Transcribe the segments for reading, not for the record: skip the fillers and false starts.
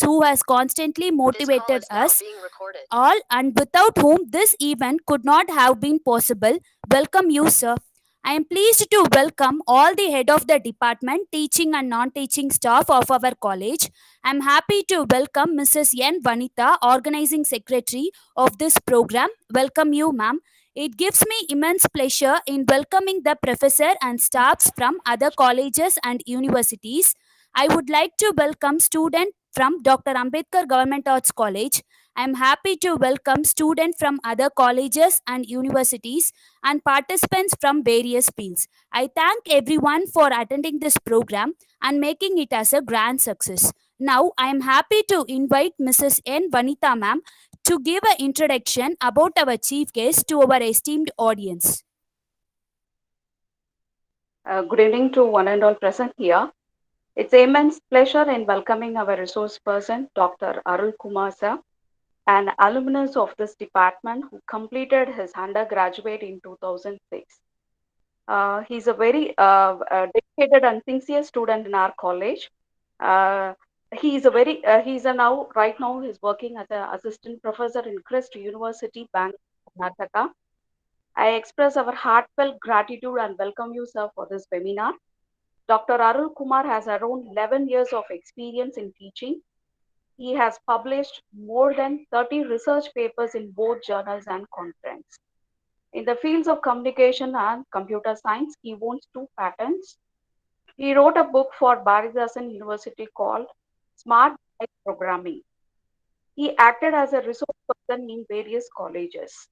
students who has constantly motivated us all and without whom this event could not have been possible. Welcome you, sir. I am pleased to welcome all the head of the department, teaching and non-teaching staff of our college. I am happy to welcome Mrs. N. Vanitha, organizing secretary of this program. Welcome you, ma'am. It gives me immense pleasure in welcoming the professor and staffs from other colleges and universities. I would like to welcome students from Dr. Ambedkar Government Arts College. I am happy to welcome students from other colleges and universities and participants from various fields. I thank everyone for attending this program and making it as a grand success. Now, I am happy to invite Mrs. N. Vanitha ma'am to give an introduction about our chief guest to our esteemed audience. Good evening to one and all present here. It's an immense pleasure in welcoming our resource person, Dr. Arul Kumar sir, an alumnus of this department who completed his undergraduate in 2006. He's a very dedicated and sincere student in our college. Uh, he's a now, right now, he's working as an assistant professor in Christ University, Bangalore, Karnataka. I express our heartfelt gratitude and welcome you, sir, for this webinar. Dr. Arul Kumar has around 11 years of experience in teaching. He has published more than 30 research papers in both journals and conferences. In the fields of communication and computer science, he owns 2 patents. He wrote a book for Baridasan University called Smart Life Programming. He acted as a resource person in various colleges.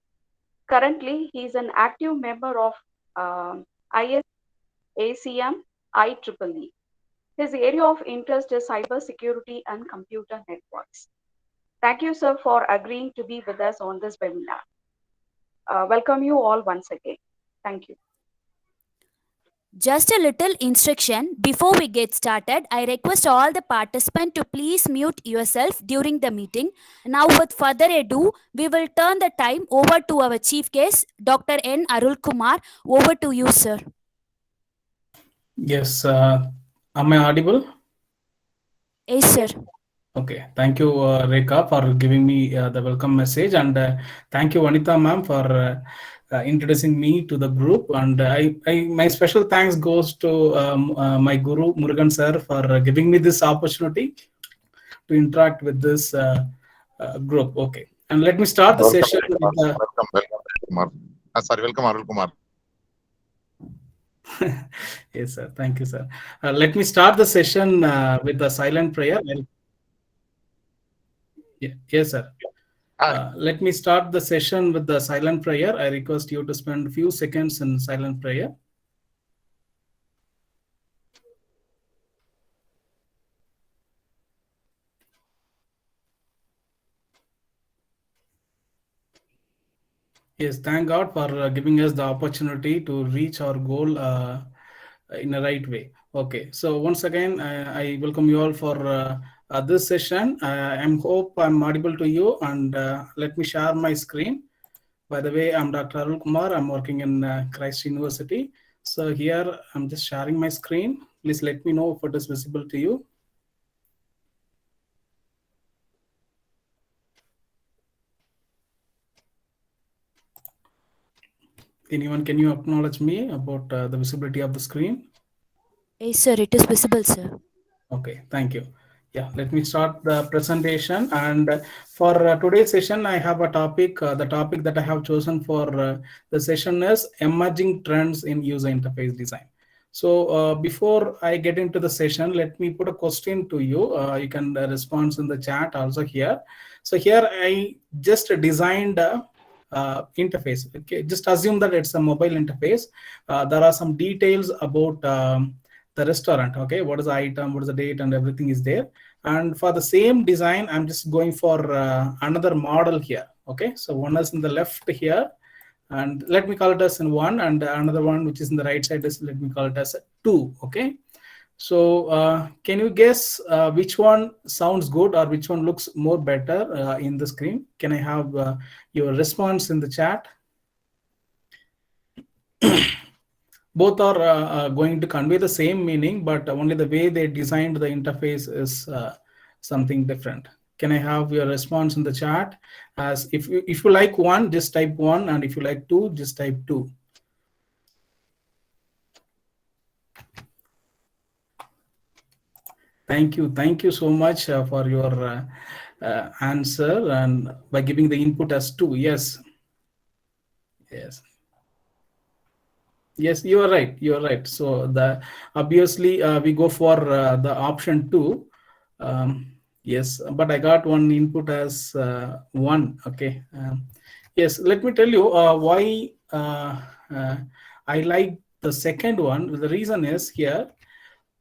Currently, he is an active member of ISACM IEEE. His area of interest is cybersecurity and computer networks. Thank you, sir, for agreeing to be with us on this webinar. Welcome you all once again. Thank you. Just a little instruction before we get started. I request all the participants to please mute yourself during the meeting. Now, with further ado, we will turn the time over to our chief guest, Dr. N. Arul Kumar. Over to you, sir. Yes, am I audible? Yes, sir. Okay, thank you, Rekha, for giving me the welcome message, and thank you, Vanitha ma'am, for introducing me to the group. And my special thanks goes to my guru Murugan sir for giving me this opportunity to interact with this group. Okay, and let me start the session. Welcome, Kumar. Sorry, welcome, Arul Kumar. Yes, sir. Thank you, sir. Let me start the session with the silent prayer. Yes, sir. Let me start the session with the silent prayer. I request you to spend a few seconds in silent prayer. Yes, thank God for giving us the opportunity to reach our goal in a right way. Okay, so once again, I welcome you all for this session. I hope I'm audible to you, and let me share my screen. By the way, I'm Dr. Arul Kumar. I'm working in Christ University. So here, I'm just sharing my screen. Please let me know if it is visible to you. Anyone, can you acknowledge me about the visibility of the screen? Yes, sir. It is visible, sir. Okay, thank you. Yeah, let me start the presentation. And for today's session, I have a topic. The topic that I have chosen for the session is emerging trends in user interface design. So before I get into the session, let me put a question to you. You can respond in the chat also here. So here I just designed a interface. Okay, just assume that it's a mobile interface. There are some details about the restaurant. Okay, what is the item, what is the date, and everything is there. And for the same design, I'm just going for another model here. Okay, so one is in the left here, and let me call it as in 1, and another one which is in the right side is, let me call it as 2. Okay, so can you guess which one sounds good or which one looks more better in the screen? Can I have your response in the chat? Both are going to convey the same meaning, but only the way they designed the interface is something different? Can I have your response in the chat? As if you like one, just type one, and if you like two, just type two. Thank you so much for your answer and by giving the input as two. Yes, you are right. So the obviously we go for the option two. Yes, but I got one input as one. Okay. Yes, let me tell you why I like the second one. The reason is here,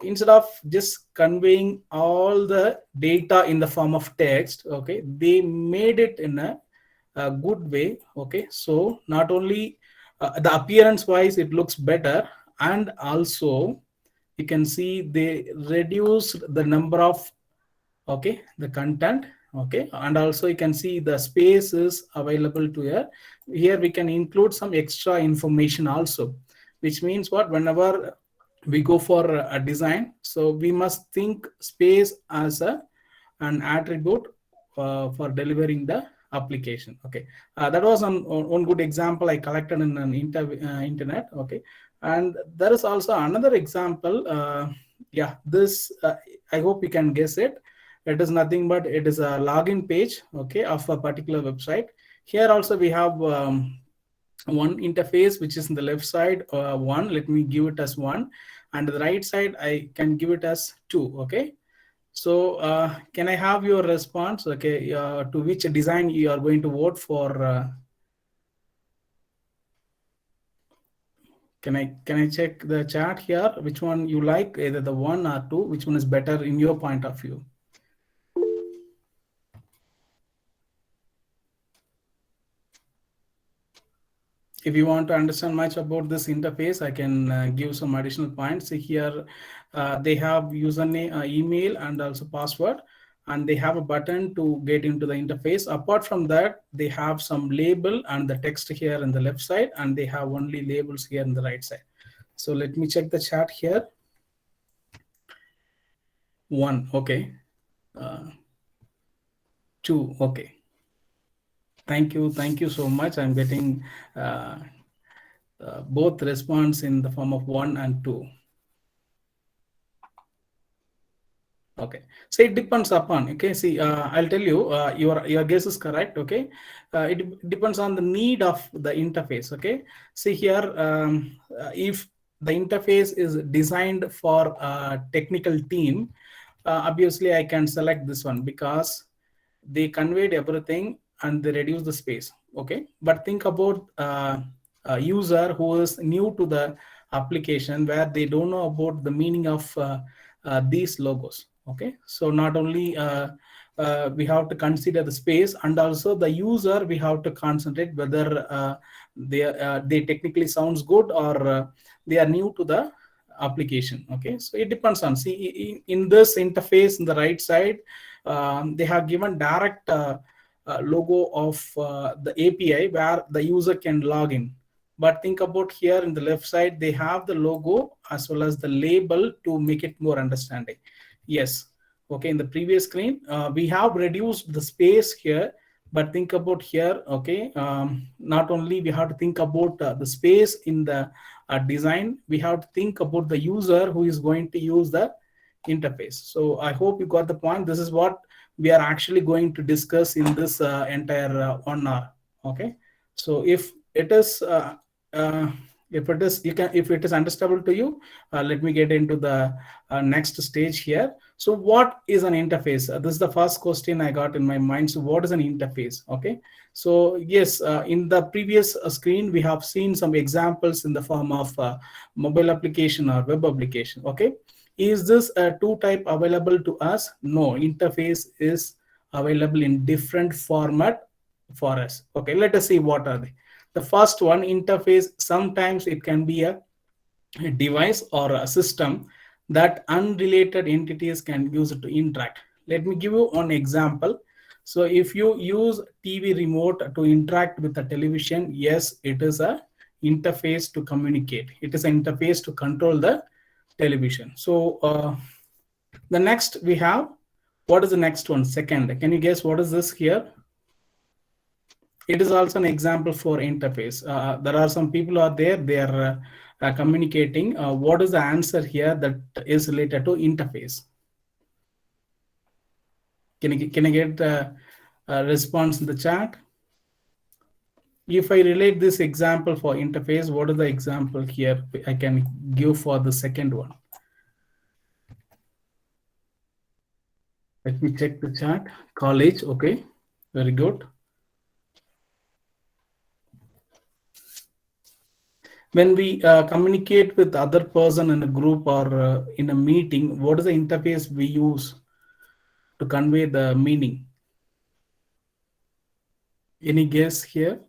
instead of just conveying all the data in the form of text, okay, they made it in a good way. Okay, so not only the appearance wise it looks better, and also you can see they reduced the number of, okay, the content. Okay, and also you can see the space is available to here we can include some extra information also, which means what, whenever we go for a design, so we must think space as an attribute for delivering the application. Okay, that was one good example I collected in an internet. Okay, and there is also another example. Yeah, this I hope you can guess it. It is nothing but it is a login page, okay, of a particular website. Here also we have one interface which is in the left side, one. Let me give it as one, and the right side I can give it as two. Okay, so can I have your response? Okay, to which design you are going to vote for? Can I check the chat here? Which one you like, either the one or two? Which one is better in your point of view? If you want to understand much about this interface, I can give some additional points. Here they have username, email, and also password, and they have a button to get into the interface. Apart from that, they have some label and the text here in the left side, and they have only labels here in the right side. So let me check the chat here. One, okay. Two, okay. Thank you so much. I'm getting both response in the form of one and two. Okay, so it depends upon, okay, see, I'll tell you, your guess is correct. Okay, it depends on the need of the interface. Okay, see here, if the interface is designed for a technical team, obviously I can select this one because they conveyed everything and they reduce the space. Okay, but think about a user who is new to the application, where they don't know about the meaning of these logos. Okay, so not only we have to consider the space, and also the user we have to concentrate whether they technically sounds good, or they are new to the application. Okay, so it depends on, see, in this interface in the right side, they have given direct logo of the API where the user can log in. But think about here in the left side, they have the logo as well as the label to make it more understanding. Yes, okay, in the previous screen, we have reduced the space here, but think about here, okay, not only we have to think about the space in the design, we have to think about the user who is going to use the interface. So I hope you got the point. This is what we are actually going to discuss in this entire 1 hour. Okay, so if it is if it is understandable to you, let me get into the next stage here. So what is an interface? This is the first question I got in my mind. So what is an interface? Okay, so yes, in the previous screen we have seen some examples in the form of mobile application or web application. Okay, is this two type available to us? No, interface is available in different format for us. Okay, let us see what are they. The first one, interface, sometimes it can be a device or a system that unrelated entities can use it to interact. Let me give you one example. So if you use TV remote to interact with the television, yes, it is a interface to communicate. It is an interface to control the television. So the next we have What is the next one? Second, can you guess what is this here? It is also an example for interface. There are some people out there, they are communicating. What is the answer here that is related to interface? Can I get a response in the chat? If I relate this example for interface, what is the example here I can give for the second one? Let me check the chat. College, okay, very good. When we communicate with other person in a group or in a meeting, what is the interface we use to convey the meaning? Any guess here?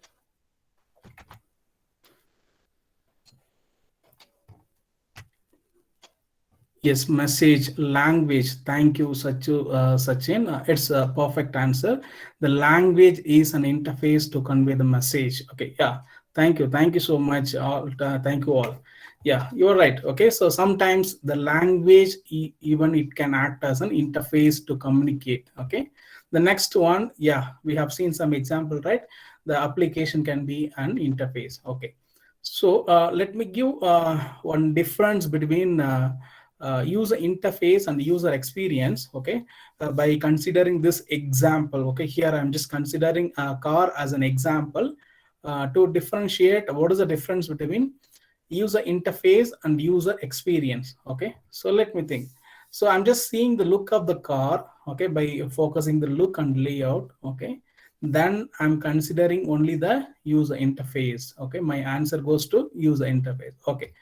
Yes, message, language. Thank you, Sachin. It's a perfect answer. The language is an interface to convey the message. Okay, yeah. Thank you. Thank you so much. Thank you all. Yeah, you're right. Okay, so sometimes the language, even it can act as an interface to communicate. Okay, the next one, yeah, we have seen some example, right? The application can be an interface. Okay, so let me give one difference between user interface and user experience. Okay, by considering this example. Okay, here I'm just considering a car as an example to differentiate what is the difference between user interface and user experience. Okay, so let me think. So I'm just seeing the look of the car, okay, by focusing the look and layout. Okay, then I'm considering only the user interface. Okay, my answer goes to user interface. Okay,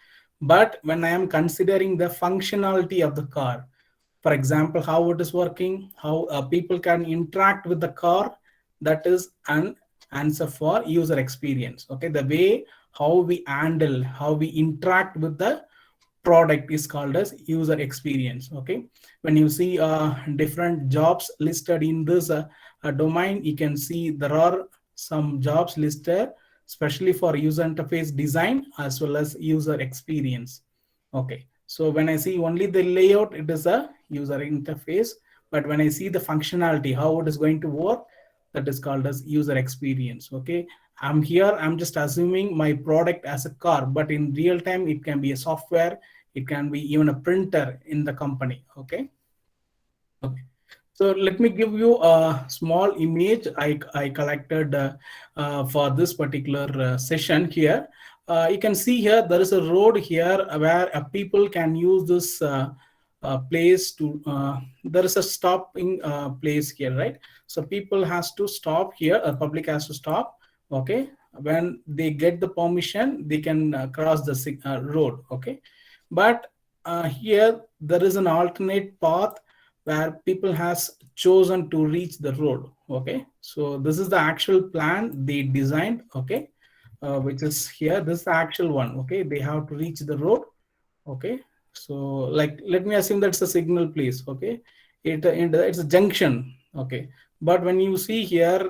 but when I am considering the functionality of the car, for example, how it is working, how people can interact with the car, that is an answer for user experience. Okay, the way how we handle, how we interact with the product is called as user experience. Okay, when you see different jobs listed in this domain, you can see there are some jobs listed especially for user interface design as well as user experience. Okay, so when I see only the layout, it is a user interface, but when I see the functionality, how it is going to work, that is called as user experience. Okay, I'm just assuming my product as a car, but in real time it can be a software, it can be even a printer in the company. Okay, okay, so let me give you a small image I collected for this particular session here. You can see here there is a road here where people can use this place to there is a stopping place here, right? So people has to stop here, public has to stop. Okay, when they get the permission, they can cross the road. Okay, but here there is an alternate path where people has chosen to reach the road. Okay, so this is the actual plan they designed. Okay, which is here, this is the actual one. Okay, they have to reach the road. Okay, so like let me assume that's a signal place. Okay, it's a junction. Okay, but when you see here,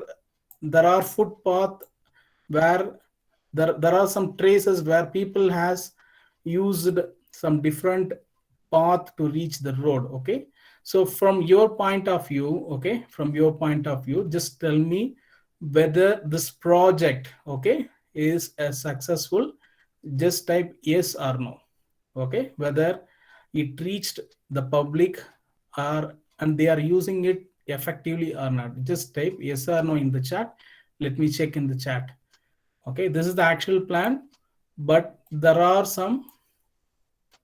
there are footpath where there are some traces where people has used some different path to reach the road. Okay, so from your point of view, okay, from your point of view, just tell me whether this project, okay, is successful. Just type yes or no. Okay, whether it reached the public or and they are using it effectively or not. Just type yes or no in the chat. Let me check in the chat. Okay, this is the actual plan, but there are some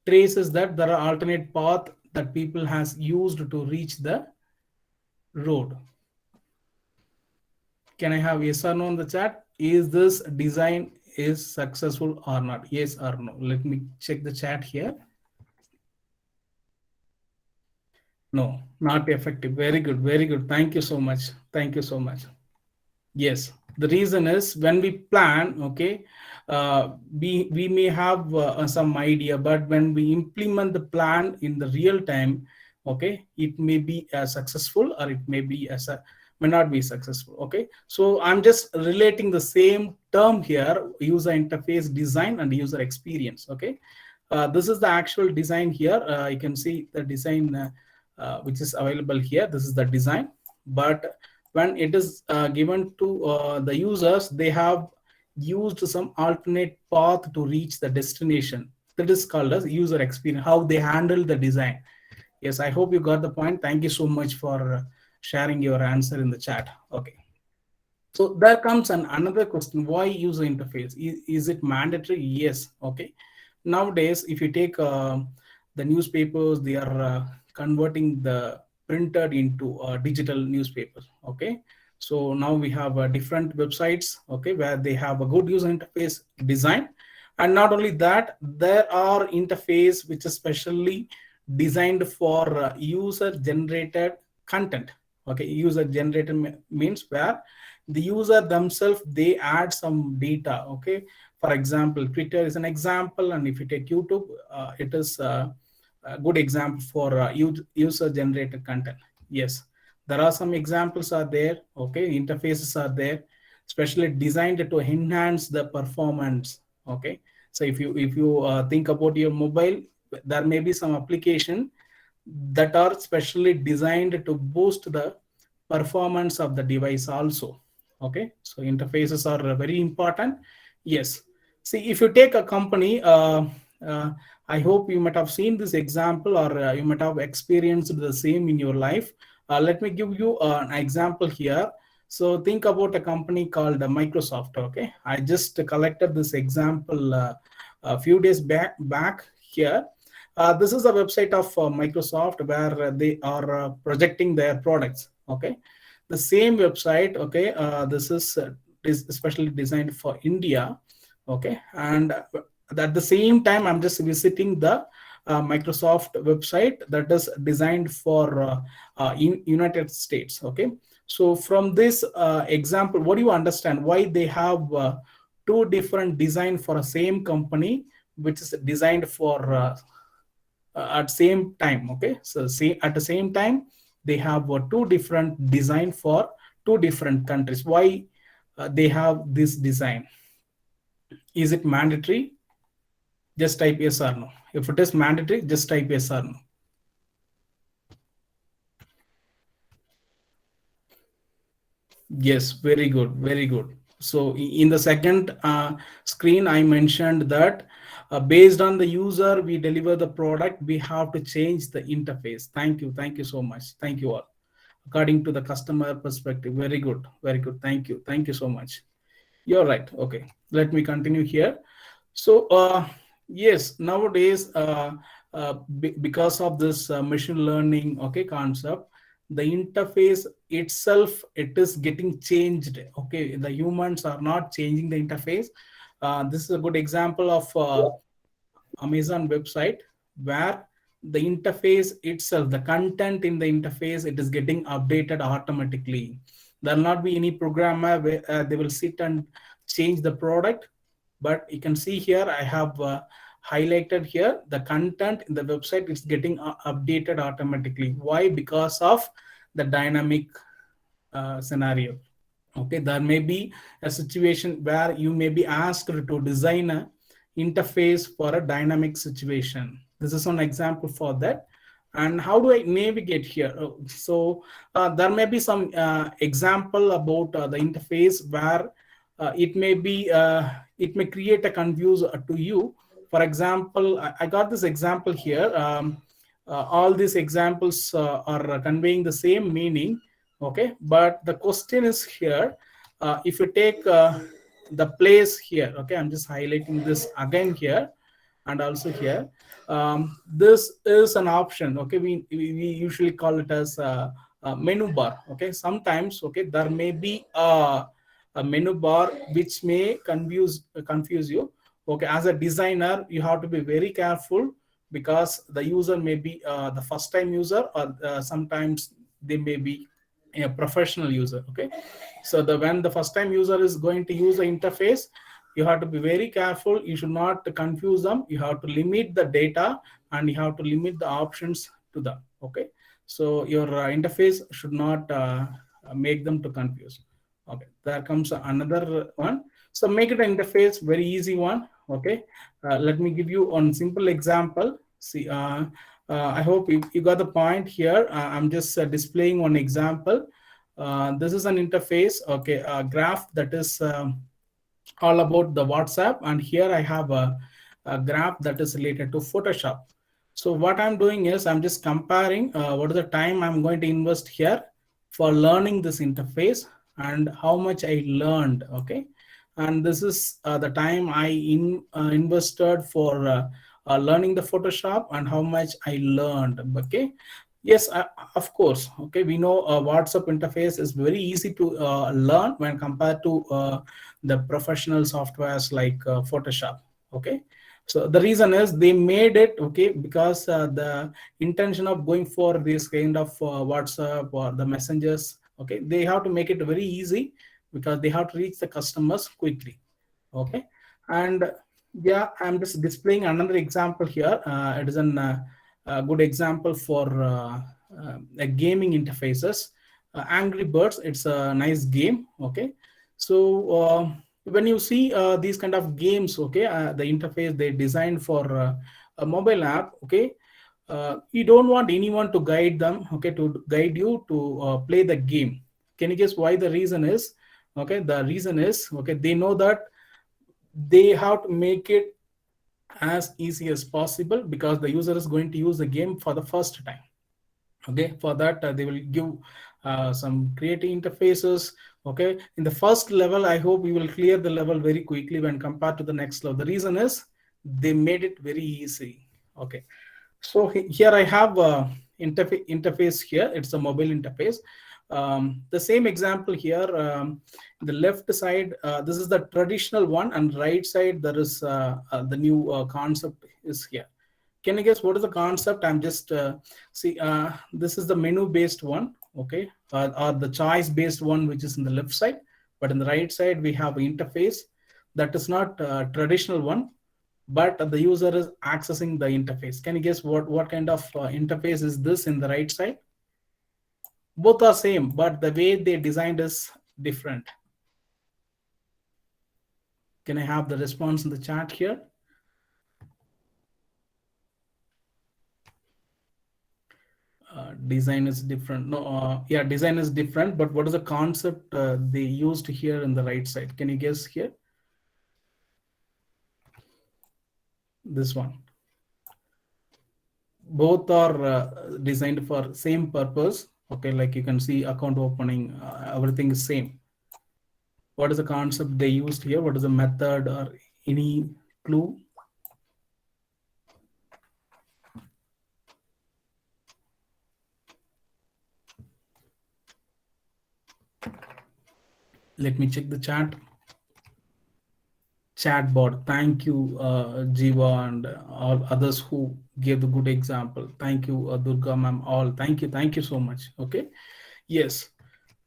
traces that there are alternate path that people has used to reach the road. Can I have yes or no in the chat? Is this design is successful or not? Yes or no? Let me check the chat here. No, not effective. Very good, very good. Thank you so much. Thank you so much. Yes, the reason is when we plan, okay, we may have some idea, but when we implement the plan in the real time, okay, it may be successful or it may be may not be successful. Okay, so I'm just relating the same term here: user interface design and user experience. Okay, this is the actual design here. You can see the design which is available here. This is the design, but when it is given to the users, they have used some alternate path to reach the destination. That is called as user experience, how they handle the design. Yes, I hope you got the point. Thank you so much for sharing your answer in the chat. Okay. So there comes another question: why user interface? Is it mandatory? Yes. Okay. Nowadays, if you take the newspapers, they are converting the printed into digital newspapers. Okay. So now we have different websites. Okay, where they have a good user interface design, and not only that, there are interface which is specially designed for user generated content. Okay, user generated means where the user themselves they add some data. Okay, for example, Twitter is an example, and if you take YouTube, it is a good example for user generated content. Yes, there are some examples are there. Okay, interfaces are there, specially designed to enhance the performance. Okay, so if you think about your mobile, there may be some application that are specially designed to boost the performance of the device also. Okay, so interfaces are very important. Yes, see, if you take a company, uh, I hope you might have seen this example, or you might have experienced the same in your life. Let me give you an example here. So think about a company called Microsoft. Okay, I just collected this example a few days back here. This is a website of Microsoft where they are projecting their products. Okay, the same website. Okay, this is especially designed for India. Okay, and at the same time, I'm just visiting the Microsoft website that is designed for in United States. Okay, so from this example, what do you understand? Why they have two different design for a same company, which is designed for at same time. Okay, so see, at the same time they have two different design for two different countries. Why they have this design? Is it mandatory? Just type yes or no. If it is mandatory, just type yes or no. Yes, very good, very good. So in the second screen, I mentioned that based on the user, we deliver the product, we have to change the interface. Thank you so much. Thank you all. According to the customer perspective, very good, very good. Thank you so much. You're right. Okay, let me continue here. So yes, nowadays because of this machine learning, okay, concept, the interface itself, it is getting changed. Okay, the humans are not changing the interface. This is a good example of Amazon website where the interface itself, the content in the interface, it is getting updated automatically. There will not be any programmer where they will sit and change the product. But you can see here, I have highlighted here the content in the website is getting updated automatically. Why? Because of the dynamic scenario. Okay, there may be a situation where you may be asked to design a interface for a dynamic situation. This is an example for that. And how do I navigate here? So there may be some example about the interface where it may create a confuse to you. For example, I got this example here. All these examples are conveying the same meaning. Okay, but the question is here, if you take the place here, okay, I'm just highlighting this again here and also here. This is an option. Okay, we usually call it as a menu bar. Okay, sometimes, okay, there may be a menu bar which may confuse you. Okay, as a designer, you have to be very careful because the user may be the first time user, or sometimes they may be a professional user. Okay, so when the first time user is going to use the interface, you have to be very careful. You should not confuse them. You have to limit the data and you have to limit the options to them. Okay, so your interface should not make them to confuse. Okay, there comes another one. So make it an interface very easy one. Okay, let me give you one simple example. See, I hope you got the point here. I'm just displaying one example. This is an interface, okay, a graph that is all about the WhatsApp, and here I have a graph that is related to Photoshop. So what I'm doing is I'm just comparing what is the time I'm going to invest here for learning this interface and how much I learned. Okay, and this is the time I invested for learning the Photoshop and how much I learned. Okay, yes, of course. Okay, we know WhatsApp interface is very easy to learn when compared to the professional softwares like Photoshop. Okay, so the reason is they made it okay because the intention of going for this kind of WhatsApp or the messengers, okay, they have to make it very easy because they have to reach the customers quickly. Okay, and yeah, I'm just displaying another example here. It is a good example for gaming interfaces. Angry Birds, it's a nice game. Okay, so when you see these kind of games, okay, the interface they designed for a mobile app, okay, you don't want anyone to guide them, okay, to guide you to play the game. Can you guess why? The reason is, okay, the reason is, okay, they know that they have to make it as easy as possible because the user is going to use the game for the first time. Okay, for that they will give some creative interfaces. Okay, in the first level I hope you will clear the level very quickly when compared to the next level. The reason is they made it very easy. Okay, so here I have interface here. It's a mobile interface. The same example here. The left side, this is the traditional one, and right side there is the new concept is here. Can you guess what is the concept? I'm just see. This is the menu-based one, okay, or the choice-based one, which is in the left side. But in the right side, we have an interface that is not traditional one, but the user is accessing the interface. Can you guess what kind of interface is this in the right side? Both are same, but the way they designed is different. Can I have the response in the chat here? Design is different. No, yeah, design is different, but what is the concept they used here in the right side? Can you guess here? This one. Both are designed for same purpose. Okay, like you can see account opening, everything is same. What is the concept they used here? What is the method or any clue? Let me check the chat. Chatbot. Thank you, Jiva, and all others who gave the good example. Thank you, Durga ma'am. All thank you so much. Okay, yes.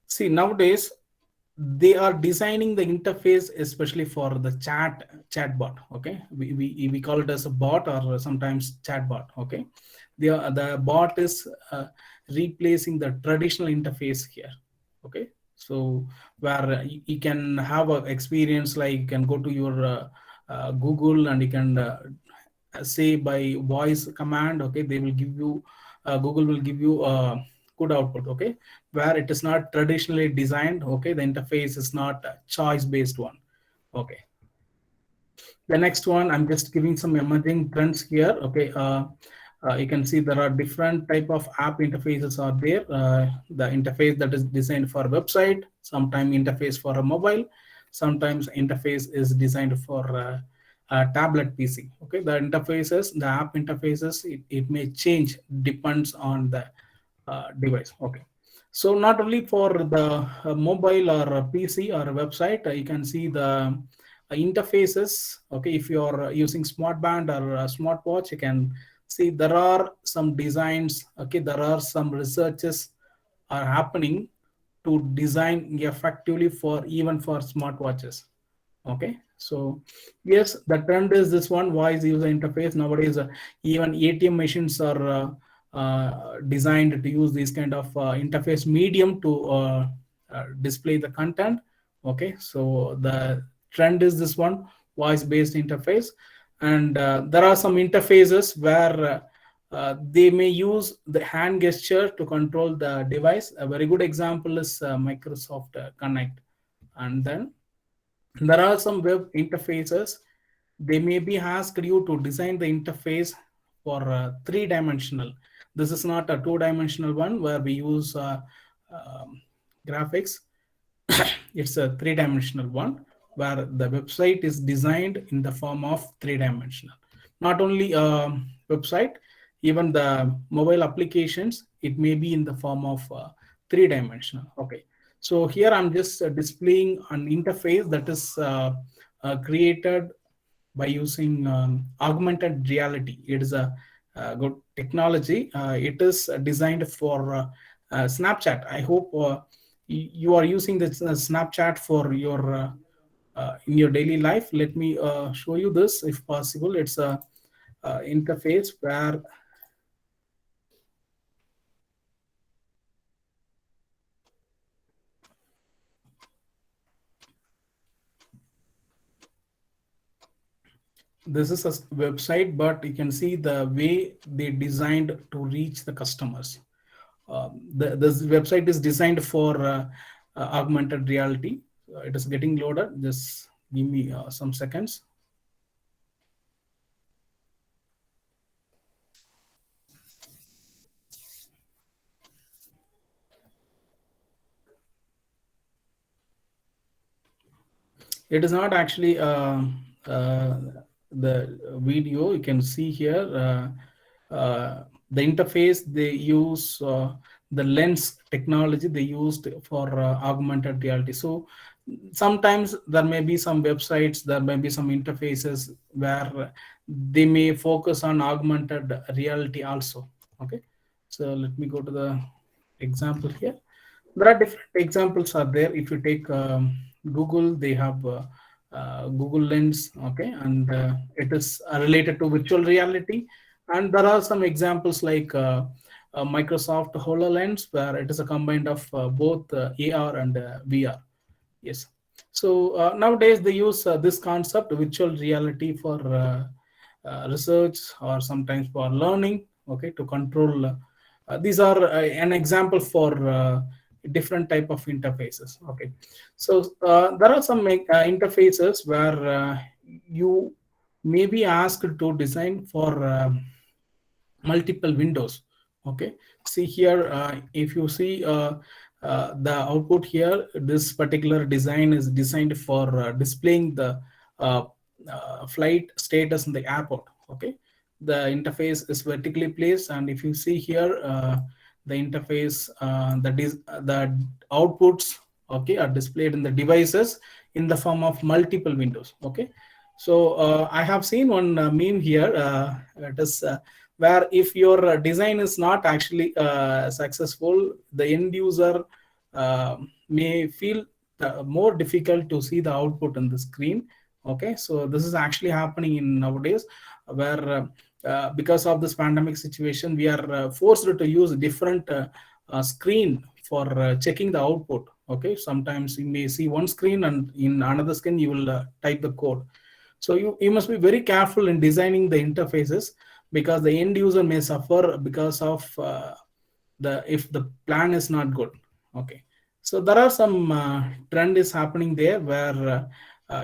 See, nowadays they are designing the interface especially for the chatbot. Okay, we call it as a bot or sometimes chatbot. Okay, the bot is replacing the traditional interface here. Okay, so where you can have an experience like you can go to your Google and you can say by voice command. Okay, they will give you Google will give you good output. Okay, where it is not traditionally designed. Okay, the interface is not a choice based one. Okay, the next one I'm just giving some emerging trends here. Okay, you can see there are different type of app interfaces are there. The interface that is designed for a website, sometimes interface for a mobile, sometimes interface is designed for a tablet PC. Okay, the interfaces, the app interfaces, it may change depends on the device. Okay, so not only for the mobile or a PC or a website, you can see the interfaces. Okay, if you are using smartband or a smartwatch, you can see there are some designs. Okay, there are some researches are happening to design effectively for even for smartwatches. Okay, so yes, the trend is this one, voice user interface. Nowadays even ATM machines are designed to use this kind of interface medium to display the content. Okay, so the trend is this one, voice based interface. And there are some interfaces where They may use the hand gesture to control the device. A very good example is Microsoft Connect. And then there are some web interfaces. They may be asked you to design the interface for three-dimensional. This is not a two-dimensional one where we use graphics. It's a three-dimensional one where the website is designed in the form of three-dimensional. Not only a website, even the mobile applications, it may be in the form of three-dimensional. Okay, so here I'm just displaying an interface that is created by using augmented reality. It is a good technology. It is designed for Snapchat. I hope you are using this Snapchat for your in your daily life. Let me show you this if possible. It's a interface where this is a website, but you can see the way they designed to reach the customers. This website is designed for augmented reality. It is getting loaded. Just give me some seconds. It is not actually the video. You can see here the interface they use, the lens technology they used for augmented reality. So sometimes there may be some websites, there may be some interfaces where they may focus on augmented reality also. Okay, so let me go to the example here. There are different examples are there. If you take Google, they have Google Lens, okay, and it is related to virtual reality. And there are some examples like Microsoft HoloLens, where it is a combined of both AR and VR. Yes. So nowadays they use this concept, virtual reality, for research or sometimes for learning, okay, to control. These are an example for different type of interfaces. Okay, so there are some interfaces where you may be asked to design for multiple windows. Okay, see here, if you see the output here, this particular design is designed for displaying the flight status in the airport. Okay, the interface is vertically placed, and if you see here, the interface, the outputs, okay, are displayed in the devices in the form of multiple windows. Okay, so I have seen one meme here. It is where if your design is not actually successful, the end user may feel more difficult to see the output on the screen. Okay, so this is actually happening in nowadays, where because of this pandemic situation, we are forced to use different screen for checking the output. Okay, sometimes you may see one screen, and in another screen you will type the code. So you must be very careful in designing the interfaces, because the end user may suffer because of if the plan is not good. Okay, so there are some trend is happening there, where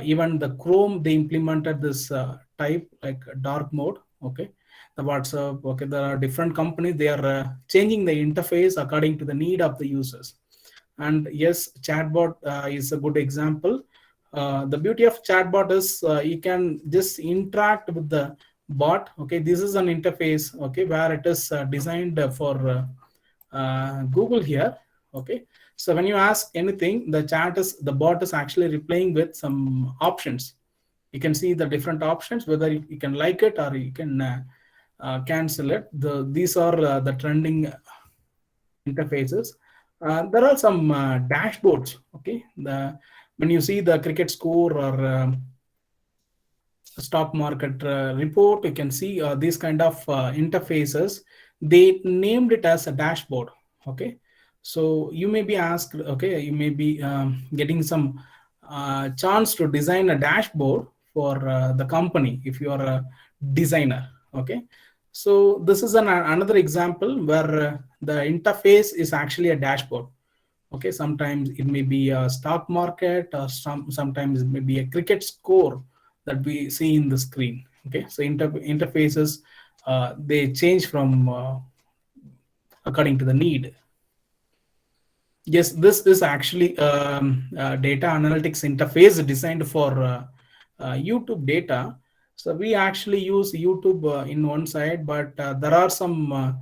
even the Chrome, they implemented this type like dark mode. Okay, the WhatsApp, okay, there are different companies, they are changing the interface according to the need of the users. And yes, chatbot is a good example. The beauty of chatbot is you can just interact with the bot. Okay, this is an interface, okay, where it is designed for Google here. Okay, so when you ask anything, the bot is actually replying with some options. You can see the different options, whether you can like it or you can cancel it. These are the trending interfaces. There are some dashboards. Okay, when you see the cricket score or stock market report, you can see these kind of interfaces. They named it as a dashboard. Okay, so you may be asked, okay, you may be getting some chance to design a dashboard for the company if you are a designer. Okay, So this is another example where the interface is actually a dashboard. Okay, sometimes it may be a stock market, or sometimes it may be a cricket score that we see in the screen. Okay, so interfaces, they change from according to the need. Yes, this is actually data analytics interface designed for YouTube data. So we actually use YouTube in one side, but there are some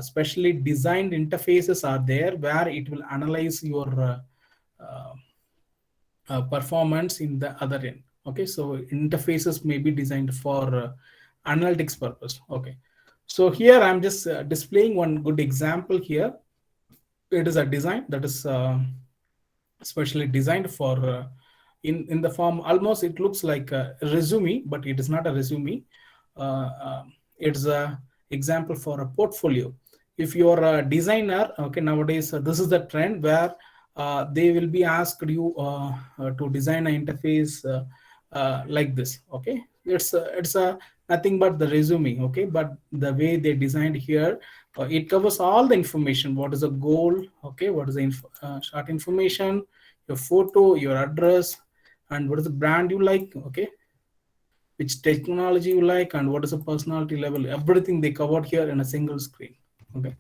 specially designed interfaces are there where it will analyze your uh, performance in the other end. Okay, so interfaces may be designed for analytics purpose. Okay, so here I'm just displaying one good example here. It is a design that is specially designed for in the form, almost it looks like a resume, but it is not a resume. It's a example for a portfolio. If you're a designer, okay, nowadays this is the trend where they will be asked you to design an interface like this. Okay, it's a nothing but the resume. Okay, but the way they designed here, it covers all the information. What is the goal? Okay, what is the short information, your photo, your address, and what is the brand you like. Okay, which technology you like, and what is the personality level. Everything they covered here in a single screen. Okay,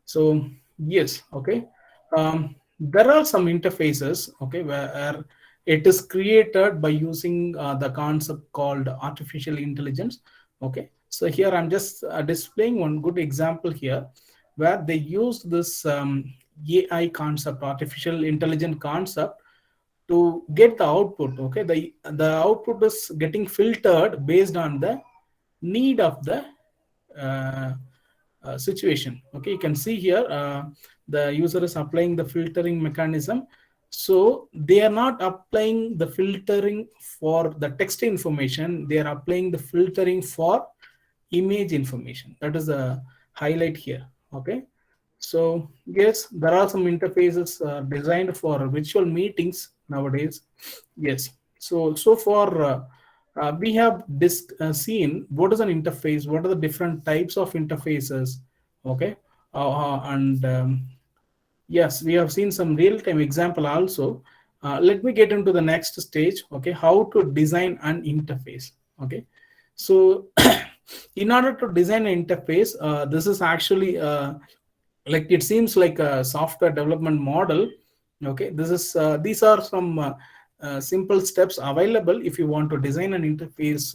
so yes. Okay, there are some interfaces, okay, where it is created by using the concept called artificial intelligence. Okay, so here I'm just displaying one good example here where they used this AI concept, artificial intelligence concept, to get the output. Okay, the output is getting filtered based on the need of the uh, situation. Okay, you can see here the user is applying the filtering mechanism. So they are not applying the filtering for the text information, they are applying the filtering for image information. That is the highlight here. Okay, so yes, there are some interfaces designed for virtual meetings nowadays. Yes. So for we have seen what is an interface, what are the different types of interfaces. Okay, and yes, we have seen some real-time example also. Let me get into the next stage. Okay, how to design an interface. Okay, so in order to design an interface, this is actually like it seems like a software development model. Okay, this is these are some simple steps available if you want to design an interface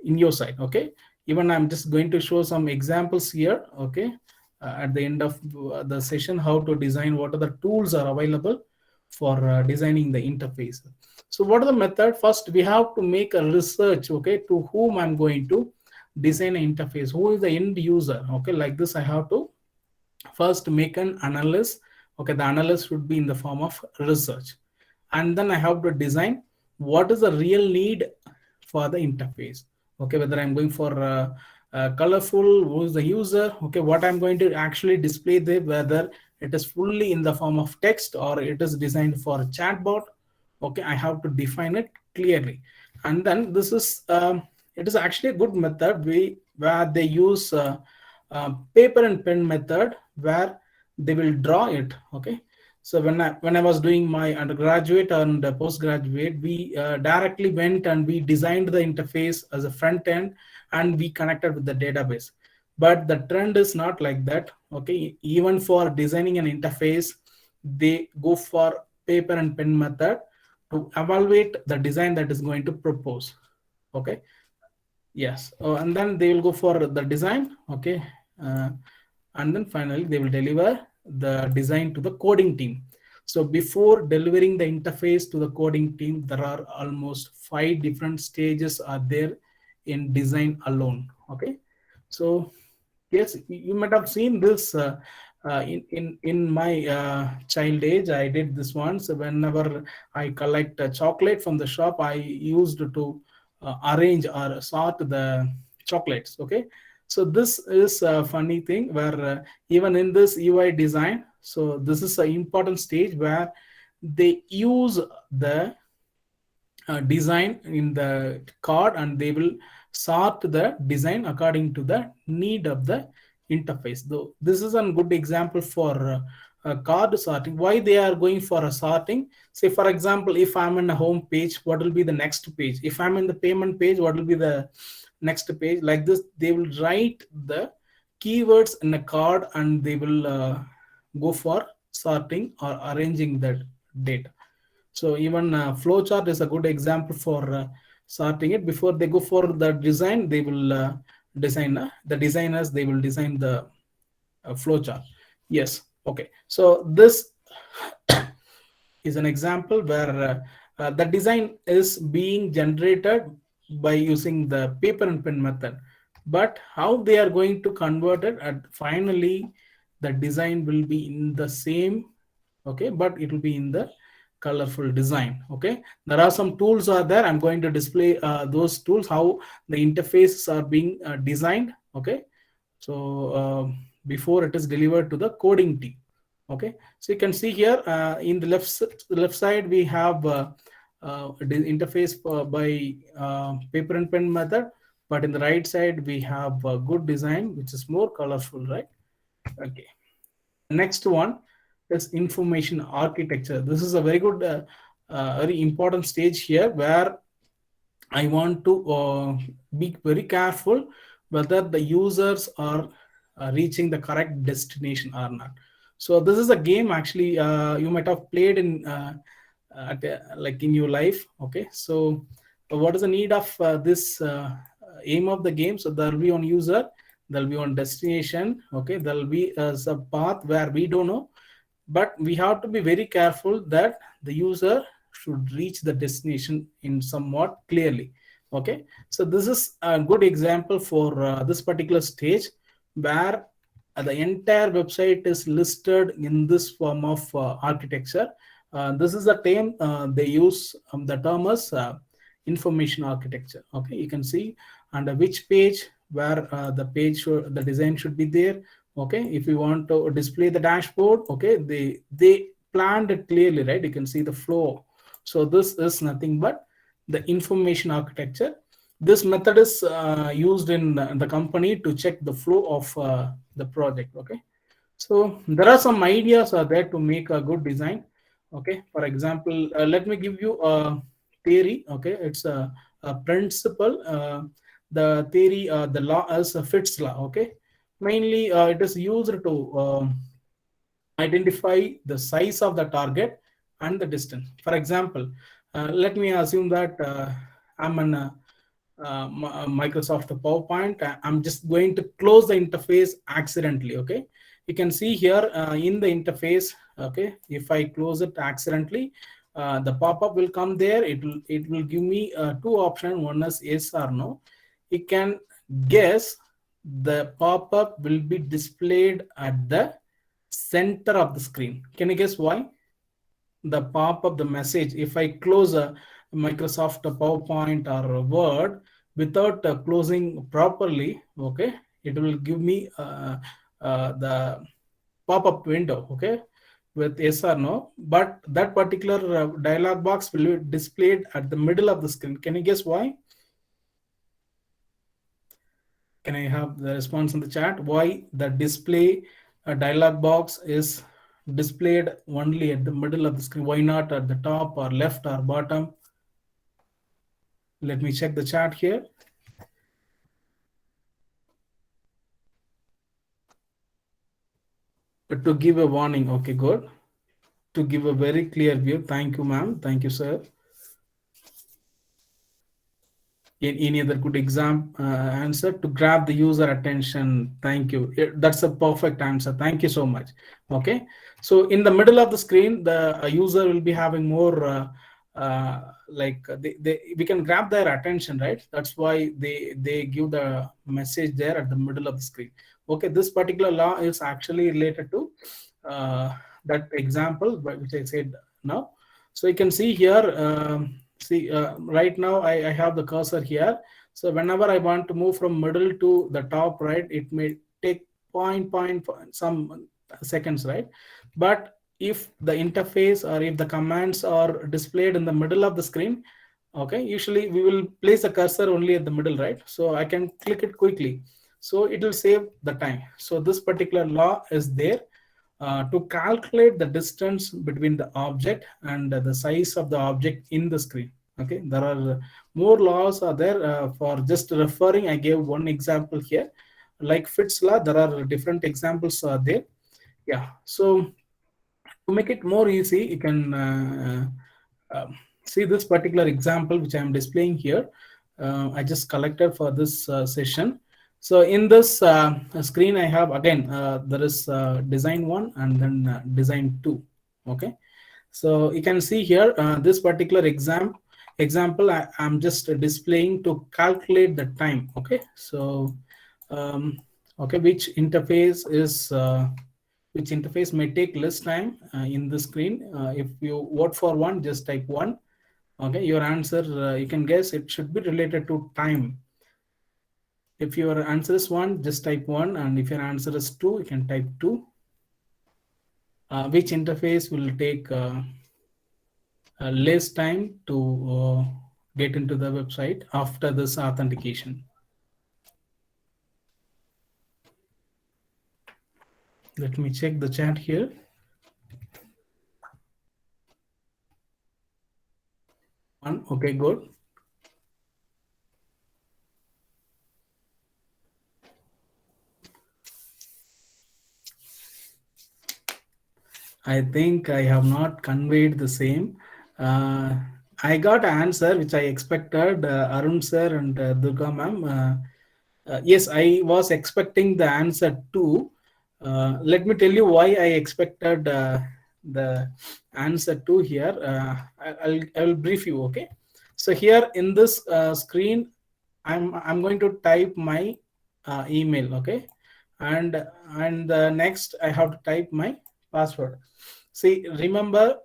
in your site. Okay, even I'm just going to show some examples here. Okay, at the end of the session, how to design, what are the tools are available for designing the interface. So what are the method? First we have to make a research, okay, to whom I'm going to design an interface, who is the end user. Okay, like this I have to first make an analysis. Okay, the analysis should be in the form of research, and then I have to design what is the real need for the interface. Okay, whether I'm going for colorful, who is the user. Okay, what I'm going to actually display there, whether it is fully in the form of text or it is designed for a chatbot. Okay, I have to define it clearly. And then this is it is actually a good method where they use paper and pen method, where they will draw it. Okay, so when I was doing my undergraduate and postgraduate, we directly went and we designed the interface as a front end, and we connected with the database. But the trend is not like that. Okay, even for designing an interface, they go for paper and pen method to evaluate the design that is going to propose. Okay, yes. And then they will go for the design. Okay, and then finally they will deliver the design to the coding team. So before delivering the interface to the coding team, there are almost 5 different stages are there in design alone. Okay, so yes, you might have seen this in my child age. I did this once. Whenever I collect a chocolate from the shop, I used to arrange or sort the chocolates. Okay, so this is a funny thing where even in this UI design, so this is an important stage where they use the design in the card, and they will sort the design according to the need of the interface. Though this is a good example for card sorting. Why they are going for a sorting? Say for example, if I'm in a home page, what will be the next page? If I'm in the payment page, what will be the next page? Like this, they will write the keywords in a card, and they will go for sorting or arranging that data. So even flowchart is a good example for sorting it. Before they go for the design, they will design the designers. They will design the flowchart. Yes. Okay. So this is an example where the design is being generated by using the paper and pen method. But how they are going to convert it, and finally the design will be in the same, okay, but it will be in the colorful design. Okay, there are some tools are there. I'm going to display those tools, how the interfaces are being designed. Okay, so before it is delivered to the coding team. Okay, so you can see here in the left side we have the interface by paper and pen method, but in the right side we have a good design which is more colorful, right? Okay, next one is information architecture. This is a very good very important stage here, where I want to be very careful whether the users are reaching the correct destination or not. So this is a game actually you might have played in like in your life. Okay, so what is the need of this aim of the game? So there will be one user, there will be one destination. Okay, there will be a path where we don't know, but we have to be very careful that the user should reach the destination in somewhat clearly. Okay, so this is a good example for this particular stage, where the entire website is listed in this form of architecture. This is the term they use. The term is information architecture. Okay, you can see under which page where the design should be there. Okay, if you want to display the dashboard, okay, they planned it clearly, right? You can see the flow. So this is nothing but the information architecture. This method is used in the company to check the flow of the project. Okay, so there are some ideas are there to make a good design. Okay, for example, let me give you a theory. Okay, it's a principle. The theory, the law is a Fitts law. Okay, mainly it is used to identify the size of the target and the distance. For example, let me assume that I'm an Microsoft PowerPoint. I'm just going to close the interface accidentally. Okay, you can see here in the interface. Okay, if I close it accidentally, the pop-up will come there. It will give me two options. One is yes or no. You can guess the pop-up will be displayed at the center of the screen. Can you guess why? The pop-up, the message, if I close a Microsoft PowerPoint or a Word without closing properly, okay, it will give me the pop-up window, okay, with yes or no. But that particular dialog box will be displayed at the middle of the screen. Can you guess why? Can I have the response in the chat? Why the display dialog box is displayed only at the middle of the screen? Why not at the top or left or bottom? Let me check the chat here. To give a warning. Okay, good. To give a very clear view. Thank you, ma'am. Thank you, sir. Any other good answer? To grab the user attention. Thank you. That's a perfect answer. Thank you so much. Okay, so in the middle of the screen, the user will be having more like we can grab their attention, right? That's why they give the message there at the middle of the screen. Okay, this particular law is actually related to that example which I said now. So you can see here. See, right now I have the cursor here. So whenever I want to move from middle to the top right, it may take some seconds, right? But if the interface or if the commands are displayed in the middle of the screen, Okay, usually we will place a cursor only at the middle, right? So I can click it quickly, so it will save the time. So this particular law is there to calculate the distance between the object and the size of the object in the screen. Okay, there are more laws are there. For just referring, I gave one example here, like Fitts law. There are different examples there. Yeah, so to make it more easy, you can see this particular example which I am displaying here. I just collected for this session. So in this screen, I have again there is design 1 and then design 2. Okay, so you can see here this particular example I'm just displaying to calculate the time. Okay, so okay, which interface may take less time in the screen. If you vote for one, just type 1. Okay, your answer, you can guess it should be related to time. If your answer is 1, just type 1, and if your answer is 2, you can type 2. Which interface will take less time to get into the website after this authentication? Let me check the chat here. One, okay, good. I think I have not conveyed the same. I got an answer which I expected, Arun sir and Durga ma'am. Yes, I was expecting the answer too. Let me tell you why I expected the answer to here. I will brief you. Okay, so here in this screen, I'm going to type my email. Okay, and next I have to type my password. See, remember,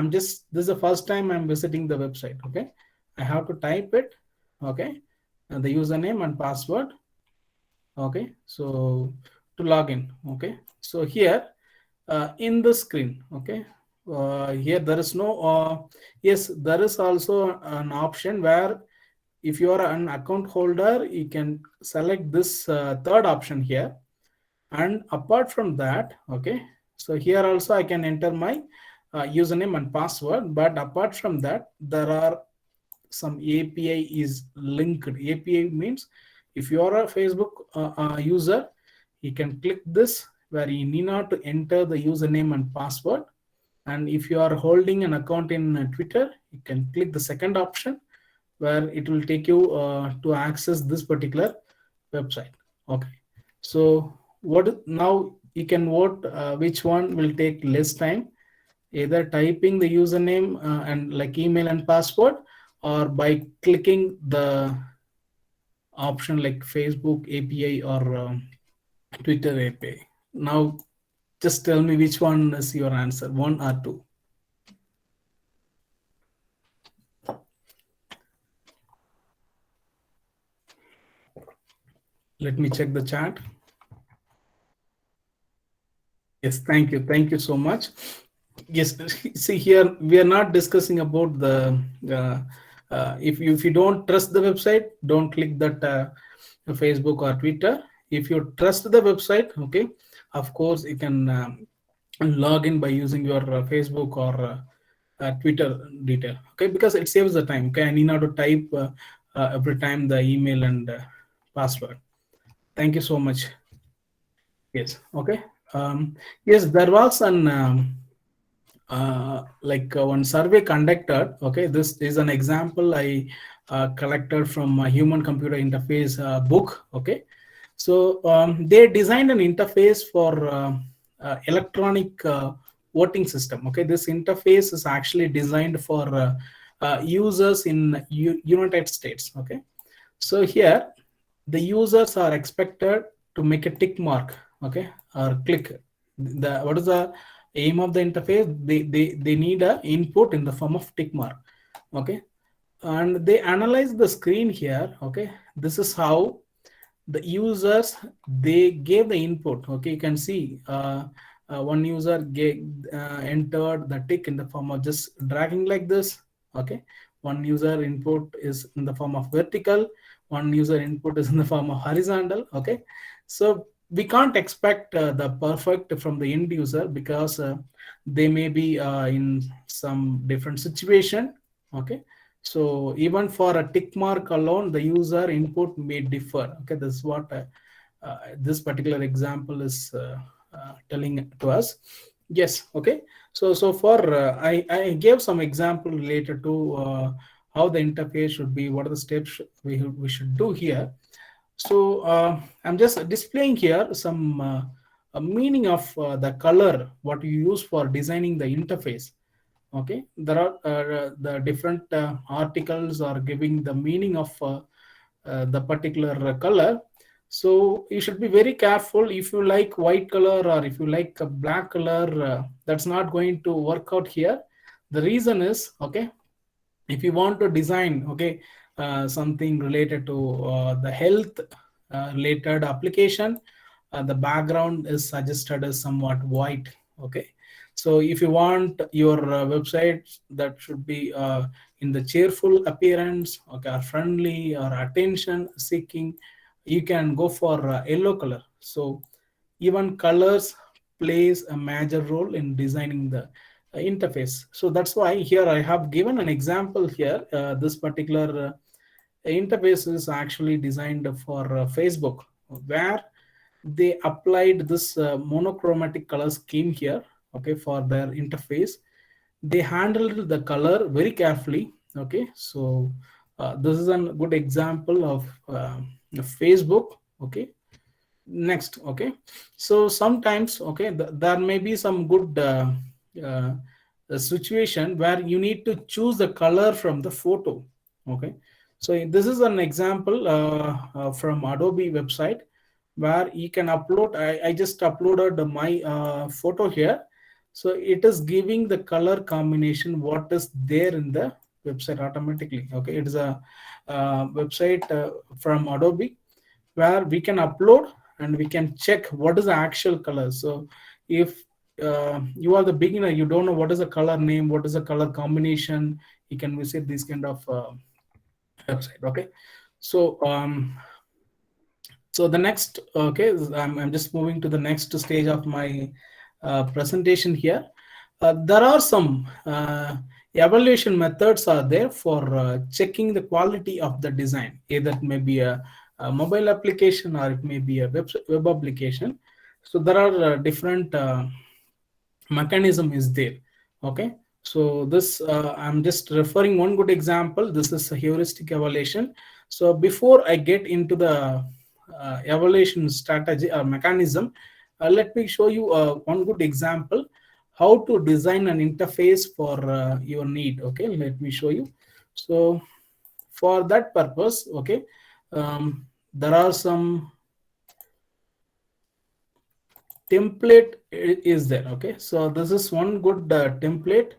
this is the first time I'm visiting the website. Okay, I have to type it. Okay, and the username and password. Okay, so to log in. Okay, so here in the screen. Okay, here there is no yes, there is also an option where if you are an account holder, you can select this third option here. And apart from that, okay, so here also I can enter my username and password. But apart from that, there are some API is linked. API means if you are a Facebook user, you can click this where you need not to enter the username and password. And if you are holding an account in Twitter, you can click the second option where it will take you to access this particular website. Okay, so what now you can vote which one will take less time, either typing the username and like email and password, or by clicking the option like Facebook API or Twitter API. Now just tell me which one is your answer, 1 or 2. Let me check the chat. Yes, thank you. Thank you so much. Yes, see here, we are not discussing about the, if you don't trust the website, don't click that Facebook or Twitter. If you trust the website, okay, of course, you can log in by using your Facebook or Twitter detail, okay, because it saves the time. Okay, I need not to type every time the email and password. Thank you so much. Yes, okay. Yes, there was an one survey conducted. Okay, this is an example I collected from a human computer interface book. Okay, so they designed an interface for electronic voting system. Okay, this interface is actually designed for users in United States. Okay, so here the users are expected to make a tick mark, okay, or click. What is the aim of the interface? They need a input in the form of tick mark, okay, and they analyze the screen here. Okay, this is how the users they gave the input. Okay, you can see one user entered the tick in the form of just dragging like this. Okay, one user input is in the form of vertical, one user input is in the form of horizontal. Okay, so we can't expect the perfect from the end user, because they may be in some different situation. Okay, so even for a tick mark alone, the user input may differ. Okay, this is what this particular example is telling to us. Yes. Okay, so for I gave some example related to how the interface should be, what are the steps we should do here. So I'm just displaying here some a meaning of the color what you use for designing the interface. Okay, there are the different articles are giving the meaning of the particular color. So you should be very careful. If you like white color or if you like a black color, that's not going to work out here. The reason is, okay, if you want to design, okay, something related to the health related application, the background is suggested as somewhat white. Okay, so if you want your website that should be in the cheerful appearance, okay, or friendly or attention seeking, you can go for yellow color. So even colors plays a major role in designing the interface. So that's why here I have given an example here. This particular interface is actually designed for Facebook, where they applied this monochromatic color scheme here, okay, for their interface. They handled the color very carefully. Okay, so this is a good example of Facebook. Okay, next. Okay, so sometimes, okay, there may be some good uh, situation where you need to choose the color from the photo. Okay, so this is an example from Adobe website, where you can upload. I just uploaded my photo here. So it is giving the color combination what is there in the website automatically. Okay, it is a website from Adobe, where we can upload and we can check what is the actual color. So if you are the beginner, you don't know what is the color name, what is the color combination, you can visit this kind of website. Okay, so so the next, okay, I'm just moving to the next stage of my presentation here. There are some evaluation methods are there for checking the quality of the design. Either it may be a mobile application or it may be a web application. So there are different mechanism is there. Okay, so this I'm just referring one good example. This is a heuristic evaluation. So before I get into the evaluation strategy or mechanism, let me show you one good example how to design an interface for your need. Okay, let me show you. So for that purpose, okay, there are some template is there. Okay, so this is one good template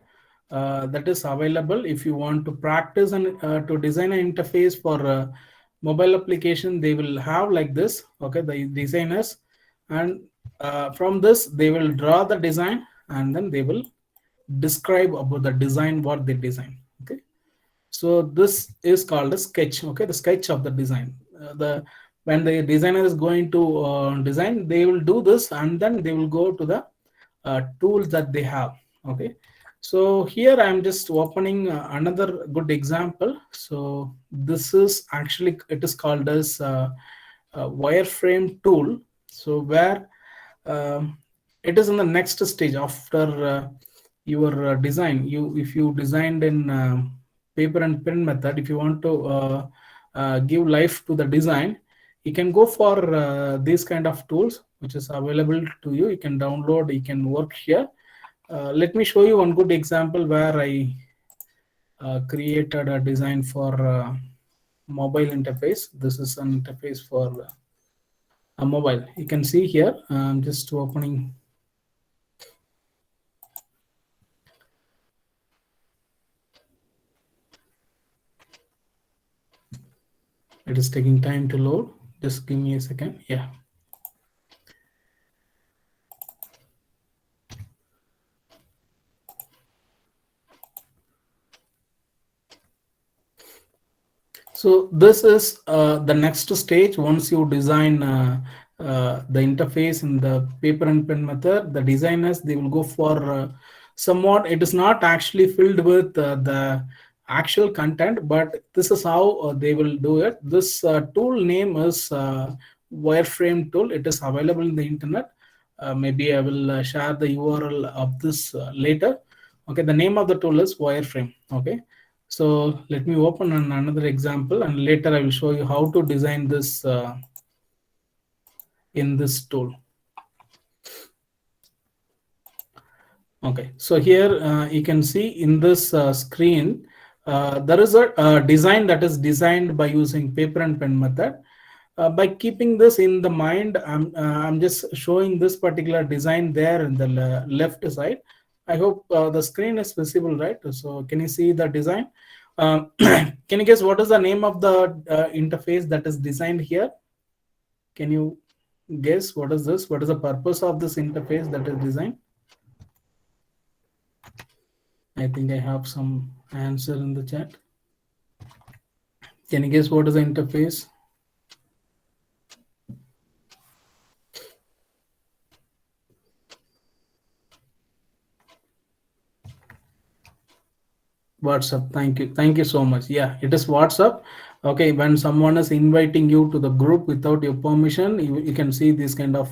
that is available if you want to practice and to design an interface for mobile application. They will have like this. Okay, the designers, and from this they will draw the design and then they will describe about the design what they design. Okay, so this is called a sketch. Okay, the sketch of the design. The when the designer is going to design, they will do this and then they will go to the tools that they have. Okay, so here I'm just opening another good example. So this is actually, it is called as wireframe tool. So where it is in the next stage after your design. You, if you designed in paper and pen method, if you want to give life to the design, you can go for these kind of tools which is available to you. You can download, you can work here. Let me show you one good example where I created a design for mobile interface. This is an interface for a mobile. You can see here, I'm just opening. It is taking time to load. Just give me a second. Yeah. So this is the next stage. Once you design the interface in the paper and pen method, the designers, they will go for somewhat, it is not actually filled with the actual content, but this is how they will do it. This tool name is wireframe tool. It is available in the internet. Maybe I will share the URL of this later. Okay, the name of the tool is wireframe. Okay, so let me open another example, and later I will show you how to design this in this tool. Okay, so here you can see in this screen, there is a design that is designed by using paper and pen method. By keeping this in the mind, I'm just showing this particular design there in the left side. I hope the screen is visible, right? So can you see the design? Can you guess what is the name of the interface that is designed here? Can you guess what is this? What is the purpose of this interface that is designed? I think I have some answer in the chat. Can you guess what is the interface? WhatsApp. Thank you so much. Yeah, it is WhatsApp. Okay, when someone is inviting you to the group without your permission, you can see this kind of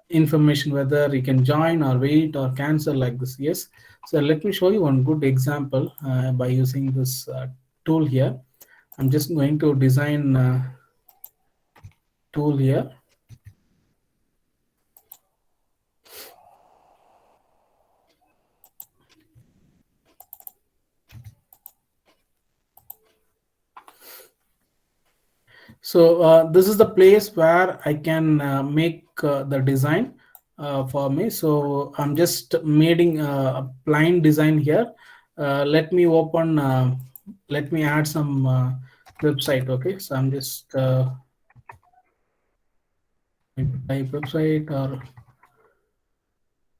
information, whether you can join or wait or cancel like this. Yes, so let me show you one good example by using this tool here. I'm just going to design tool here. So this is the place where I can make the design for me. So I'm just making a plain design here. Let me open, let me add some website. Okay, so I'm just type website or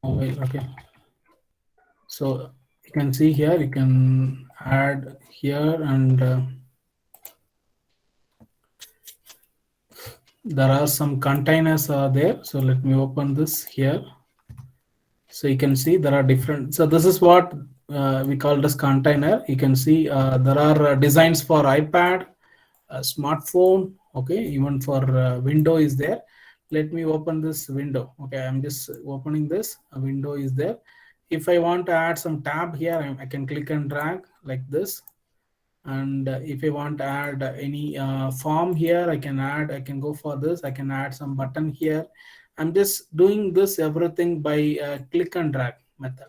mobile. Okay, so you can see here, you can add here, and there are some containers there. So let me open this here. So you can see there are different. So this is what we call as container. You can see there are designs for iPad, smartphone. Okay, even for window is there. Let me open this window. Okay, I'm just opening this. A window is there. If I want to add some tab here, I can click and drag like this. And if I want to add any form here, I can go for this. I can add some button here. I'm just doing this everything by click and drag method.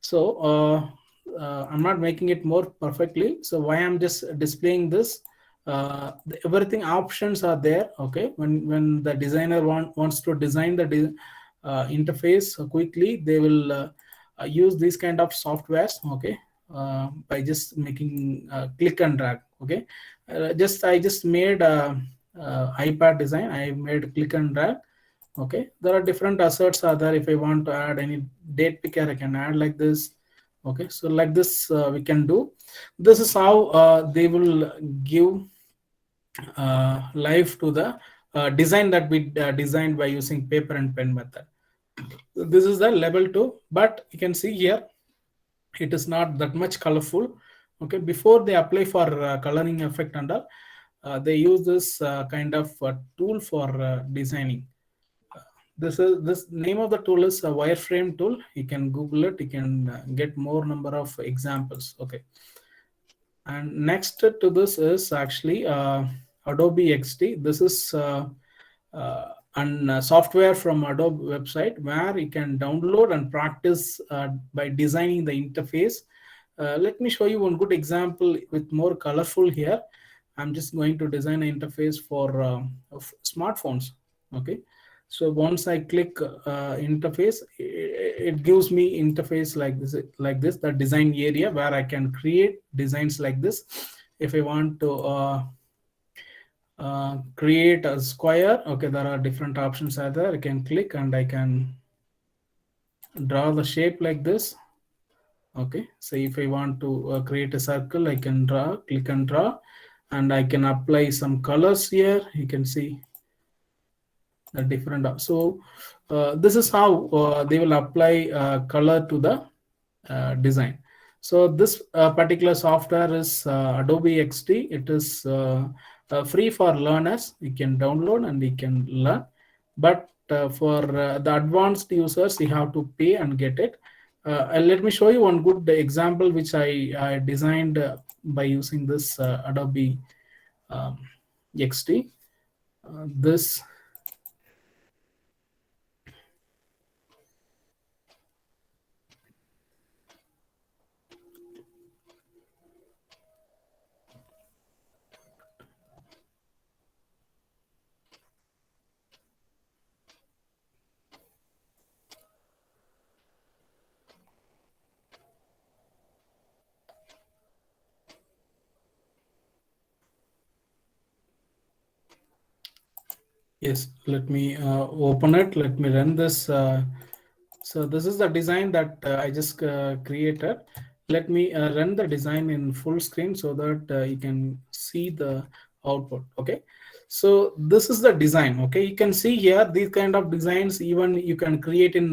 So I'm not making it more perfectly. So why I'm just displaying this, everything options are there. Okay, when the designer wants to design the interface quickly, they will use these kind of softwares. Okay, by just making click and drag. Okay, I just made iPad design. I made click and drag. Okay, there are different assets are there. If I want to add any date picker, I can add like this. Okay, so like this we can do. This is how they will give life to the design that we designed by using paper and pen method. This is the level 2, but you can see here it is not that much colorful. Okay, before they apply for coloring effect and all, they use this kind of tool for designing. This name of the tool is a wireframe tool. You can Google it. You can get more number of examples. Okay, and next to this is actually Adobe XD. This is software from Adobe website where you can download and practice by designing the interface. Let me show you one good example with more colorful here. I'm just going to design an interface for smartphones. Okay, so once I click interface, it gives me interface like this, the design area where I can create designs like this. If I want to create a square, okay, there are different options are there. I can click and I can draw the shape like this. Okay, so if I want to create a circle, I can click and draw. and I can apply some colors here. You can see the different. So this is how they will apply color to the design. So this particular software is Adobe XD. It is free for learners. You can download and you can learn. But for the advanced users, you have to pay and get it. And let me show you one good example which I designed by using this Adobe um, XD. This Yes, let me open it. Let me run this. So this is the design that I just created. Let me run the design in full screen so that you can see the output. Okay. So this is the design. Okay. You can see here these kind of designs even you can create in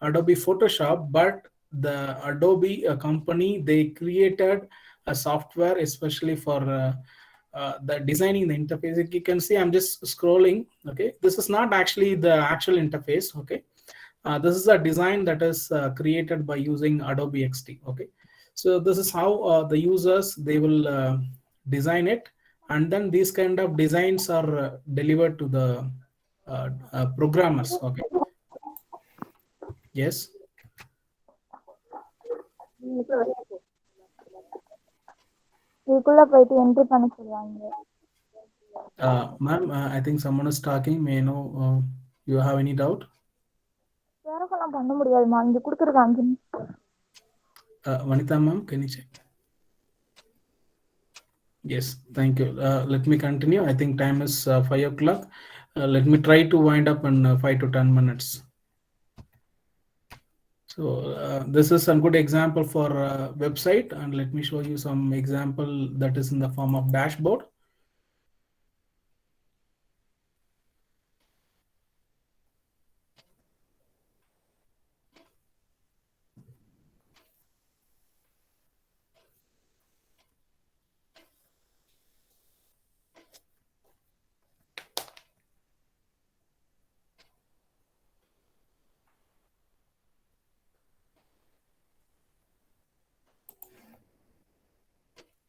Adobe Photoshop, but the Adobe company, they created a software especially for the designing the interface. You can see I'm just scrolling. Okay, this is not actually the actual interface. Okay, this is a design that is created by using Adobe XD. Okay, so this is how the users they will design it, and then these kind of designs are delivered to the programmers. Okay, yes. இதுக்குள்ள போயிட்டு entry பண்ண சொல்லுவாங்க. Ma'am, I think someone is talking. May I know you have any doubt? யாருக்கெல்லாம் பண்ண முடியாதுமா, இங்க கொடுத்துருக்காங்க. Vanitha ma'am, can you check? Yes, thank you. Let me continue. I think time is 5 o'clock. Let me try to wind up in 5 to 10 minutes. So this is a good example for website, and let me show you some example that is in the form of dashboard.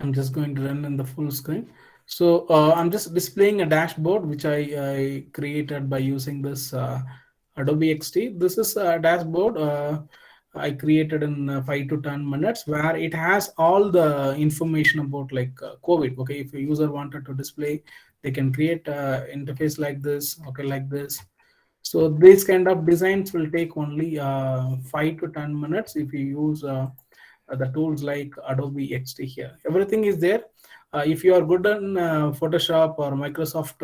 I'm just going to run in the full screen. So I'm just displaying a dashboard which I created by using this Adobe XD. This is a dashboard I created in 5 to 10 minutes, where it has all the information about like COVID. Okay, if a user wanted to display, they can create interface like this. Okay, like this. So these kind of designs will take only 5 to 10 minutes if you use the tools like Adobe XD here. Everything is there. If you are good in Photoshop or Microsoft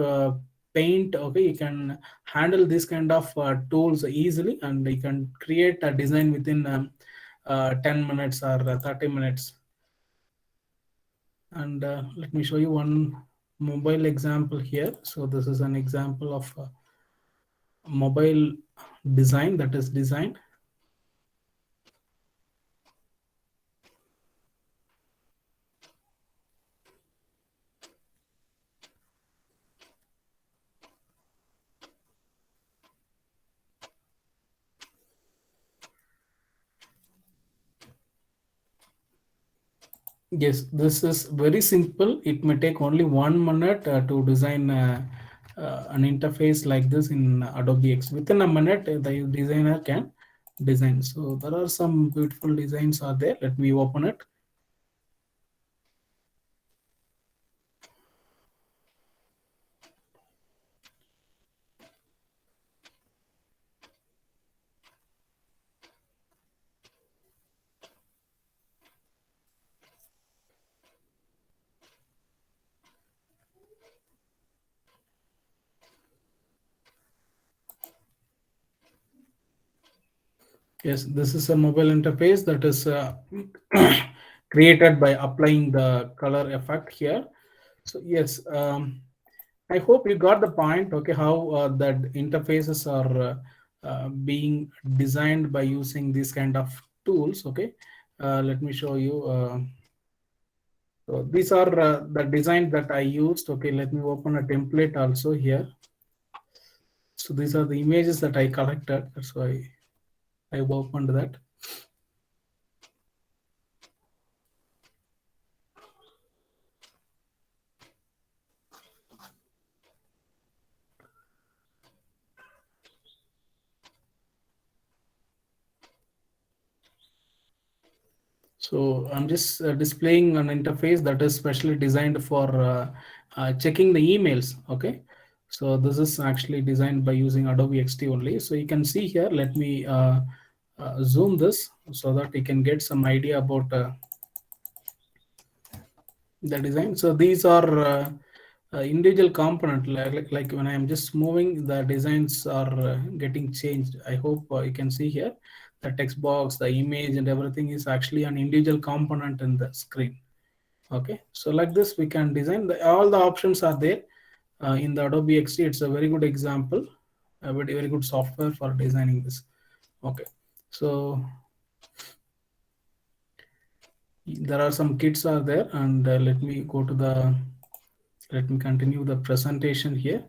Paint, okay, you can handle this kind of tools easily, and you can create a design within 10 minutes or 30 minutes. And let me show you one mobile example here. So this is an example of mobile design that is designed. Yes, this is very simple. It may take only 1 minute to design an interface like this in Adobe X. Within a minute, the designer can design. So there are some beautiful designs are there. Let me open it. Yes, this is a mobile interface that is created by applying the color effect here. So yes, I hope you got the point. Okay, how that interfaces are being designed by using these kind of tools. Okay, let me show you. So these are the design that I used. Okay, let me open a template also here. So these are the images that I collected. That's why I opened that. So I'm just displaying an interface that is specially designed for checking the emails. Okay, so this is actually designed by using Adobe XD only. So you can see here, let me zoom this so that you can get some idea about the design. So these are individual component, like when I'm just moving, the designs are getting changed. I hope you can see here the text box, the image, and everything is actually an individual component in the screen. Okay, so like this we can design all the options are there in the Adobe XD. It's a very good example, a very good software for designing this. Okay, so there are some kits are there, and let me continue the presentation here.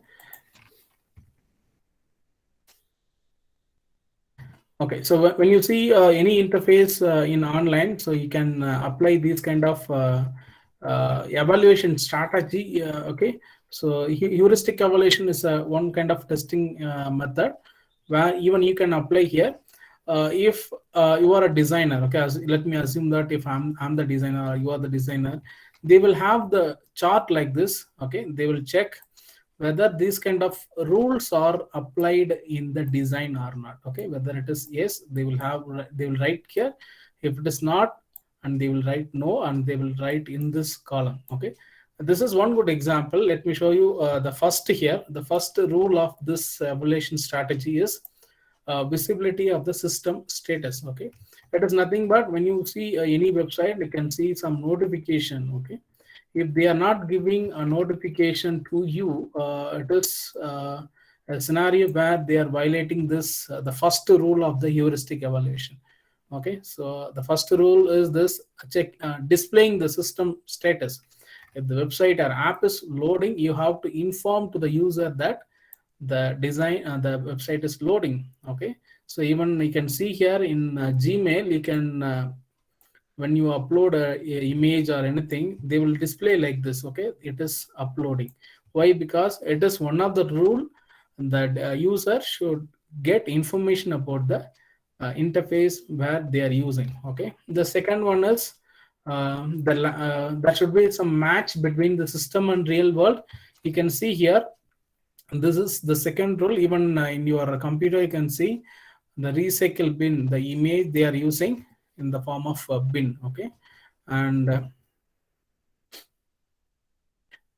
Okay, so when you see any interface in online, so you can apply these kind of evaluation strategy. Okay, so heuristic evaluation is one kind of testing method where even you can apply here. If you are a designer, okay, let me assume that if I'm the designer or you are the designer, they will have the chart like this. Okay, they will check whether these kind of rules are applied in the design or not. Okay, whether it is yes, they will write here. If it is not, and they will write no, and they will write in this column. Okay, this is one good example. Let me show you the first here. The first rule of this evaluation strategy is visibility of the system status. Okay, it is nothing but when you see any website, you can see some notification. Okay, if they are not giving a notification to you, it is a scenario where they are violating this the first rule of the heuristic evaluation. Okay, so the first rule is this: check displaying the system status. If the website or app is loading, you have to inform to the user that the design the website is loading. Okay, so even you can see here in Gmail, you can when you upload a image or anything, they will display like this. Okay, it is uploading. Why? Because it is one of the rule that user should get information about the interface where they are using. Okay, the second one is there should be some match between the system and real world. You can see here, this is the second rule. Even in your computer, you can see the recycle bin, the image they are using in the form of a bin. Okay, and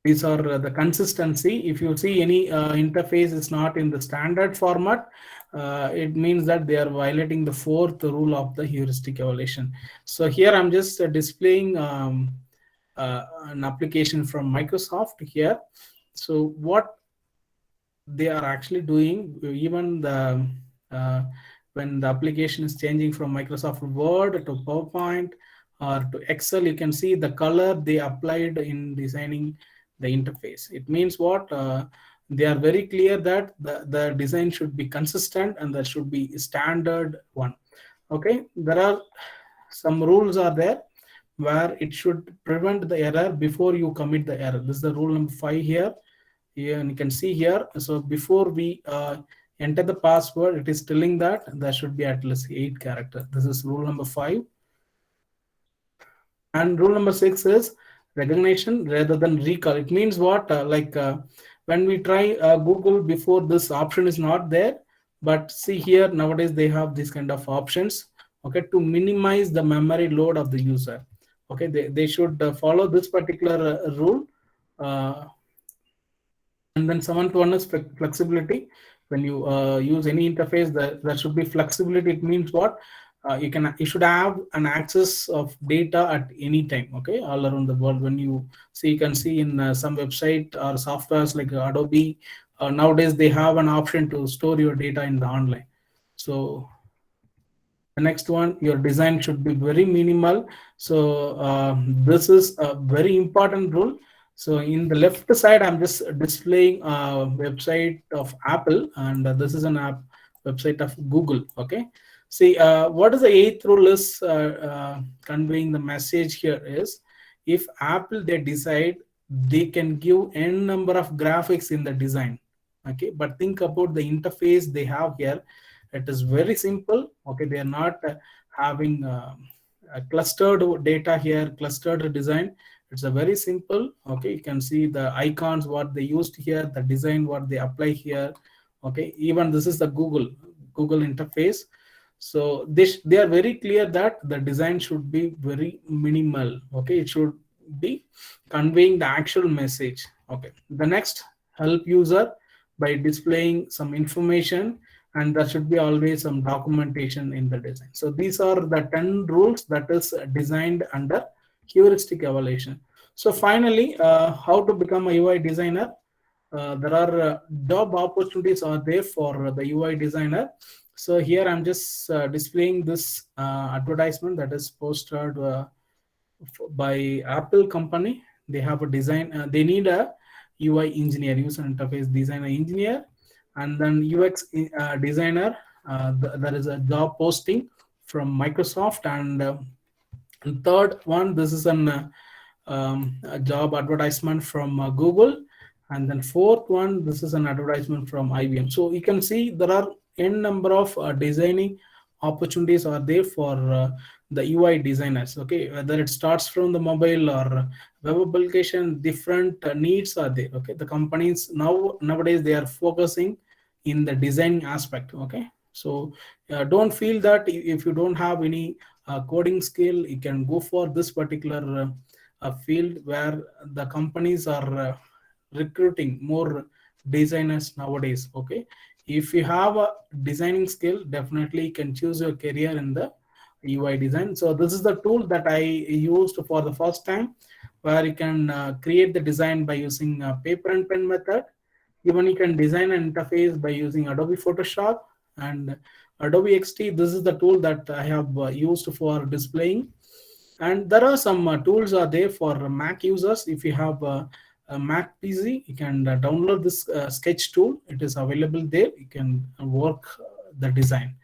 these are the consistency. If you see any interface is not in the standard format, it means that they are violating the fourth rule of the heuristic evaluation. So here I'm just displaying an application from Microsoft here. So what they are actually doing, even the when the application is changing from Microsoft Word to PowerPoint or to Excel, you can see the color they applied in designing the interface. It means what? They are very clear that the design should be consistent and there should be standard one. Okay, there are some rules are there where it should prevent the error before you commit the error. This is the rule number 5 here. And you can see here, so before we enter the password, it is telling that there should be at least 8 characters. This is rule number 5. And rule number 6 is recognition rather than recall. It means what? When we try Google before, this option is not there, but see here nowadays they have these kind of options. Okay, to minimize the memory load of the user. Okay, they should follow this particular rule. And then seventh one is flexibility. When you use any interface, there should be flexibility. It means what? you should have an access of data at any time, okay, all around the world. When you see, you can see in some website or softwares like Adobe, nowadays they have an option to store your data in the online. So the next one, your design should be very minimal. So this is a very important rule. So in the left side, I'm just displaying a website of Apple, and this is an app website of Google. Okay. See, what is the eighth rule is conveying the message here is, if Apple they decide, they can give n number of graphics in the design. Okay, but think about the interface they have here. It is very simple. Okay, they are not having a clustered data here, clustered design. It's a very simple. Okay, you can see the icons what they used here, the design what they apply here. Okay, even this is the Google interface. So they are very clear that the design should be very minimal. Okay, it should be conveying the actual message. Okay, the next, help user by displaying some information, and there should be always some documentation in the design. So these are the 10 rules that is designed under heuristic evaluation. So finally, how to become a UI designer? There are job opportunities are there for the UI designer. So here I'm just displaying this advertisement that is posted by Apple company. They have a design, they need a UI engineer, user interface designer engineer, and then UX designer. There is a job posting from Microsoft, and third one, this is a job advertisement from Google, and then fourth one, this is an advertisement from IBM. So you can see there are n number of designing opportunities are there for the UI designers. Okay, whether it starts from the mobile or web application, different needs are there. Okay, the companies nowadays they are focusing in the design aspect. Okay, so don't feel that if you don't have any coding skill, you can go for this particular field where the companies are recruiting more designers nowadays. Okay, if you have a designing skill, definitely you can choose your career in the UI design. So this is the tool that I used for the first time, where you can create the design by using paper and pen method. Even you can design an interface by using Adobe Photoshop and Adobe XD. This is the tool that I have used for displaying. And there are some tools are there for Mac users. If you have a Mac PC, you can download this sketch tool. It is available there. You can work the design.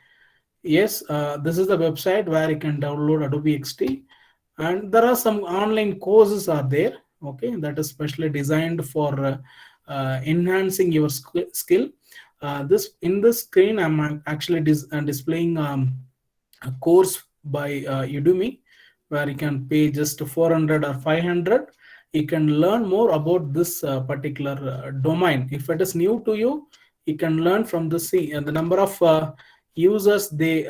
Yes, this is the website where you can download Adobe XD, and there are some online courses are there. Okay, that is specially designed for enhancing your skill. This in this screen, I'm actually displaying a course by Udemy, where you can pay just 400 or 500. You can learn more about this particular domain. If it is new to you, you can learn from the C and the number of users they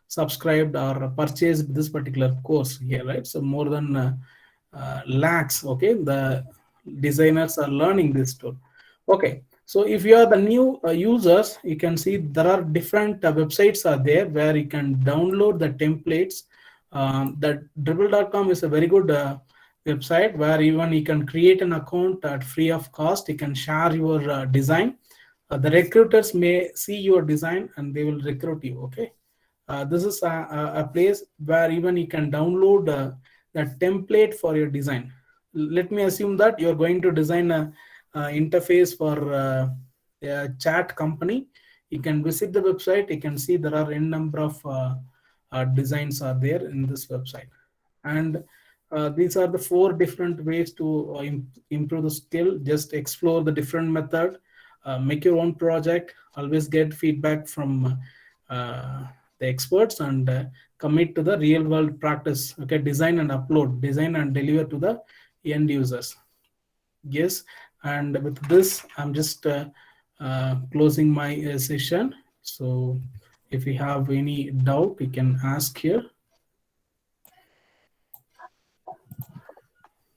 subscribed or purchased this particular course here, right? So more than lakhs. Okay, the designers are learning this tool. Okay, so if you are the new users, you can see there are different websites are there where you can download the templates. That dribble.com is a very good website where even you can create an account at free of cost. You can share your design. The recruiters may see your design and they will recruit you. Okay, this is a place where even you can download the template for your design. Let me assume that you're going to design a interface for a chat company. You can visit the website. You can see there are n number of designs are there in this website, and these are the 4 different ways to improve the skill. Just explore the different method, make your own project, always get feedback from the experts, and commit to the real world practice. Okay, design and upload, design and deliver to the end users. Yes, and with this I'm just closing my session. So if you have any doubt, you can ask here.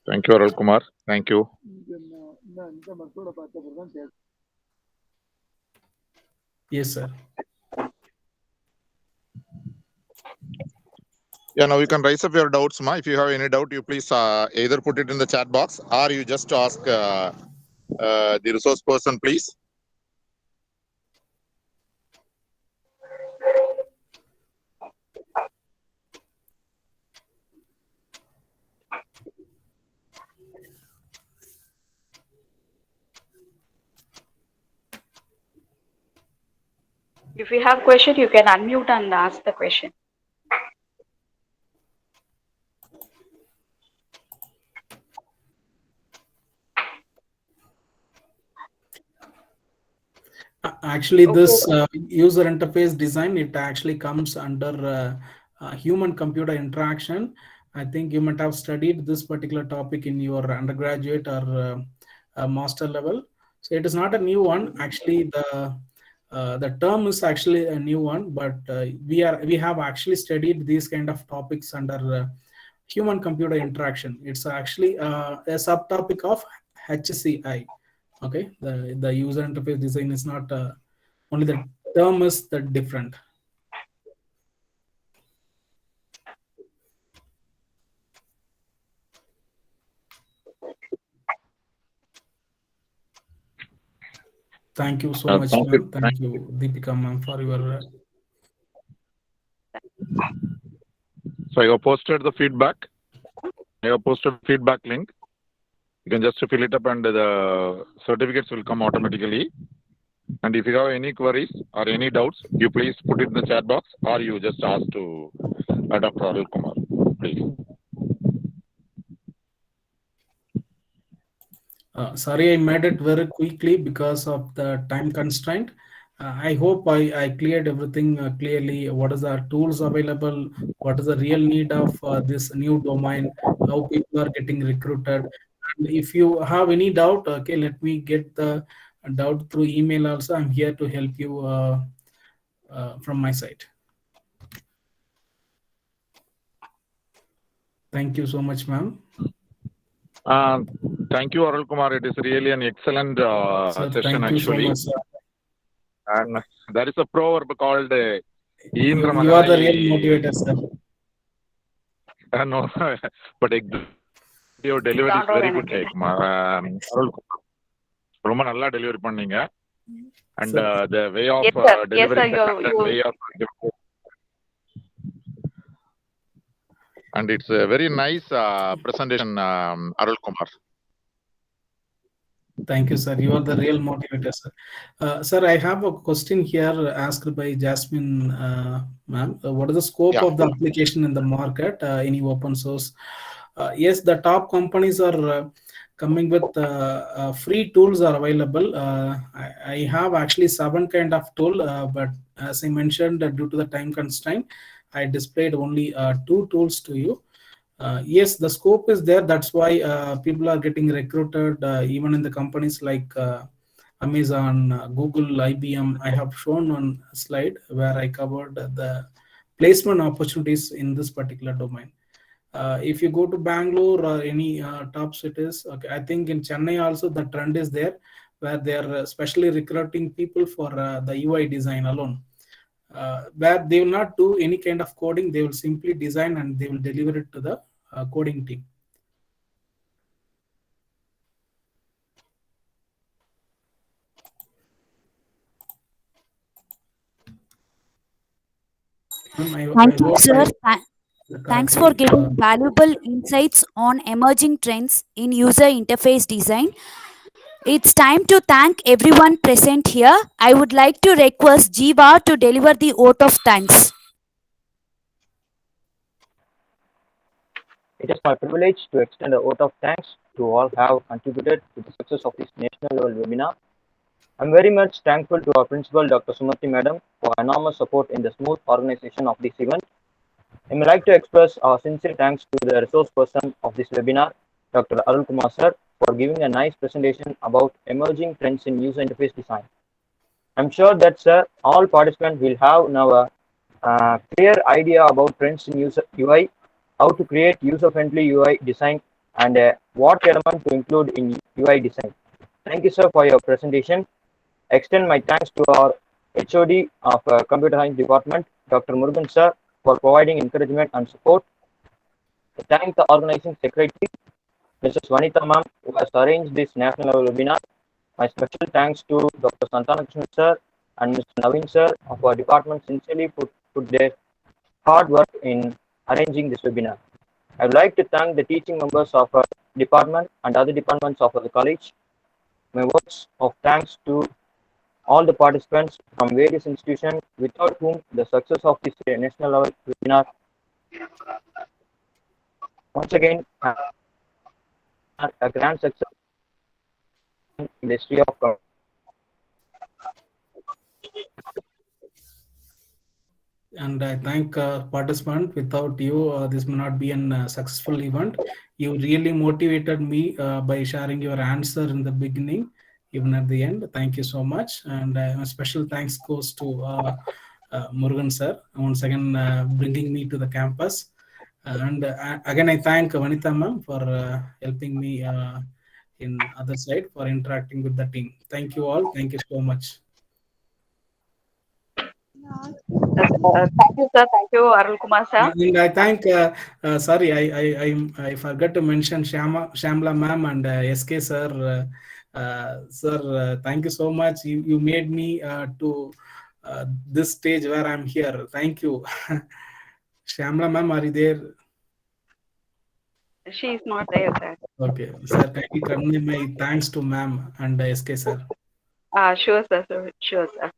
Thank you, Arul Kumar. Thank you. Yes, sir. Yeah, now you can raise up your doubts, ma. If you have any doubt, you please either put it in the chat box or you just ask the resource person, please. If you have question, you can unmute and ask the question. Actually, this Okay. user interface design, it actually comes under human computer interaction. I think you might have studied this particular topic in your undergraduate or master level. So it is not a new one. Actually, the term is actually a new one, but we have actually studied these kind of topics under human computer interaction. It's actually a subtopic of HCI. Okay, the user interface design is not only the term is the different. Thank you so much, Thank you. ma'am. Thank you, Deepika ma'am, for your So I have posted the feedback. I have posted feedback link. You can just fill it up and the certificates will come automatically. And if you have any queries or any doubts, you please put it in the chat box or you just ask to Dr. Arul Kumar, please. Sorry, I made it very quickly because of the time constraint. I hope I cleared everything clearly. What is the tools available? What is the real need of this new domain? How people are getting recruited? And if you have any doubt, okay, let me get the doubt through email also. I'm here to help you from my side. Thank you so much, ma'am. Thank you, Arul Kumar. It is really an excellent session, thank you actually. so much, sir. And there is a proverb called You are the real motivator, sir. No, but your delivery is very good. Arul Kumar, ரொம்ப நல்லா delivery பண்ணீங்க. And the way of delivering, way of and it's a very nice presentation, Arul Kumar. Thank you, sir. You are the real motivator, sir. Sir, I have a question here asked by Jasmine, ma'am. What is the scope of the application in the market? Any open source? Yes, the top companies are coming with free tools are available. I have actually 7 kind of tool, but as I mentioned, due to the time constraint, I displayed only 2 tools to you. Yes, the scope is there. That's why people are getting recruited even in the companies like Amazon, Google, IBM. I have shown one slide where I covered the placement opportunities in this particular domain. If you go to Bangalore or any top cities, okay, I think in Chennai also the trend is there where they are especially recruiting people for the UI design alone. Where they will not do any kind of coding, they will simply design and they will deliver it to the coding team. Thank you, sir. Thanks for giving valuable insights on emerging trends in user interface design. It's time to thank everyone present here. I would like to request Jiva to deliver the vote of thanks. It is my privilege to extend a vote of thanks to all who have contributed to the success of this national level webinar. I'm very much thankful to our principal, Dr. Sumati Madam, for enormous support in the smooth organization of this event. I would like to express our sincere thanks to the resource person of this webinar, Dr. Arul Kumar sir, for giving a nice presentation about emerging trends in user interface design. I'm sure that, sir, all participants will have now a clear idea about trends in user UI, how to create user-friendly UI design, and what element to include in UI design. Thank you, sir, for your presentation. I extend my thanks to our HOD of Computer Science Department, Dr. Murugan, sir, for providing encouragement and support. I thank the organizing secretary, Mrs. Vanitha ma'am, who has arranged this national level webinar. My special thanks to Dr. Santanakrishnan sir and Mr. Naveen sir of our department sincerely put their hard work in arranging this webinar. I would like to thank the teaching members of our department and other departments of the college. My words of thanks to all the participants from various institutions without whom the success of this national level webinar once again a grand success in the history of And I thank participant. Without you, this may not be a successful event. You really motivated me by sharing your answer in the beginning, even at the end. Thank you so much. And a special thanks goes to Murugan sir once again bringing me to the campus. And again, I thank Vanitha ma'am for helping me in other side for interacting with the team. Thank you all. Thank you so much. Thank you, sir. Thank you, Arul Kumar sir. And I thank. Sorry, I forgot to mention Shamla ma'am and SK sir. Sir, thank you so much. You made me to this stage where I'm here. Thank you. Shamla ma'am, are you there? She is not there, sir. Okay, sir. Kindly convey my thanks to ma'am and SK sir. Sure, sir. Sure, sir.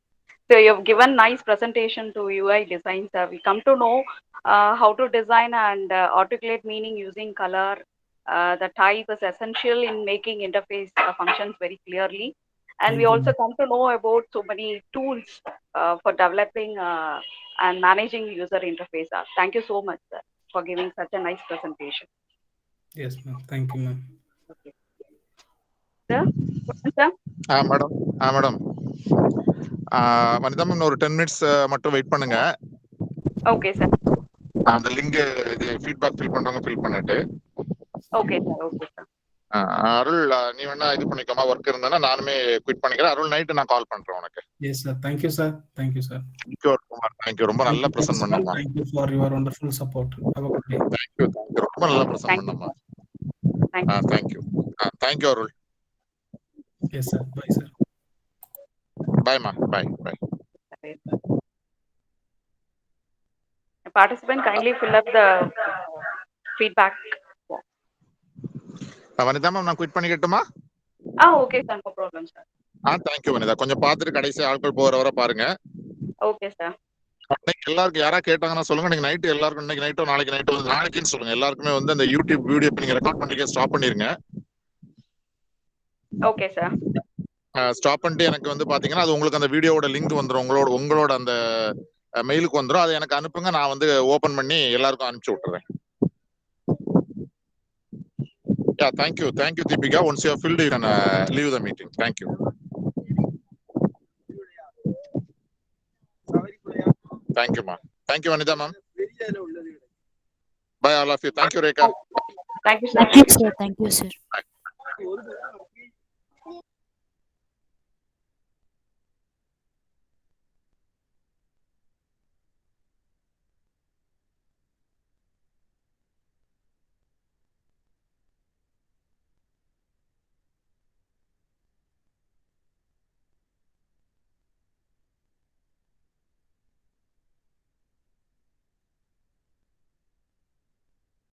So you've given nice presentation to UI design, sir. We come to know how to design and articulate meaning using color. The type is essential in making interface functions very clearly. And we also come to know about so many tools for developing and managing user interface. Thank you so much, sir, for giving such a nice presentation. Yes, ma'am. Thank you, ma'am. Okay. Sir? Sir? Madam Vanitha ma'am ஒரு 10 minutes மட்டும் wait பண்ணுங்க. Okay sir. அந்த link இது feedback fill பண்றவங்க fill பண்ணிட்டு. Okay sir. Okay sir. Arul நீ வேணா இது பண்ணிக்கோமா, ஒர்க் இருந்தா நானுமே குவிட் பண்ணிக்கிறேன். அருள் நைட் நான் கால் பண்றேன் உனக்கு. Yes sir. Thank you sir. Thank you sir. Thank you Kumar. Thank you. ரொம்ப நல்லா பிரசன்ட் பண்ணாமா. Thank you for your wonderful support. Have a good day. Thank you. ரொம்ப நல்லா பிரசன்ட் பண்ணாமா. Thank you. Thank you Arul. Yes sir. Bye sir. Bye ma. Bye. Participant, kindly fill up the feedback. Vanitha ma'am நான் quit பண்ணிக்கட்டுமா? Okay sir. No problem sir. Thank you Vanitha. கொஞ்சம் பார்த்துட்டு கடைசி ஆட்கள் போற வர பாருங்க. Okay sir. எல்லாருக்கும் யாரா கேட்டாங்கன்னா சொல்லுங்க. நீங்க நைட் எல்லாருக்கும் இன்னைக்கு நைட்டோ நாளைக்கு நைட்டோ நாளைக்குன்னு சொல்லுங்க. எல்லாருக்குமே வந்து அந்த யூடியூப் வீடியோ நீங்க ரெக்கார்ட் பண்ணிக்க ஸ்டாப் பண்ணிருங்க. Okay sir. ஸ்டாப் பண்ணிட்டு எனக்கு வந்து பாத்தீங்கன்னா அது உங்களுக்கு அந்த வீடியோவோட லிங்க் வந்துடும். உங்களோட அந்த மெயிலுக்கு வந்துடும். அதை எனக்கு அனுப்புங்க. நான் வந்து ஓபன் பண்ணி எல்லாருக்கும் அனுப்பிச்சு விட்டுறேன். Yeah, thank you, Deepika. Once you have filled, you can leave the meeting. Thank you. Thank you, ma. Thank you, Vanitha, ma'am. Bye, all of you. Thank you, Rekha. Thank you, sir. Thank you, sir. Thank you, sir. Bye.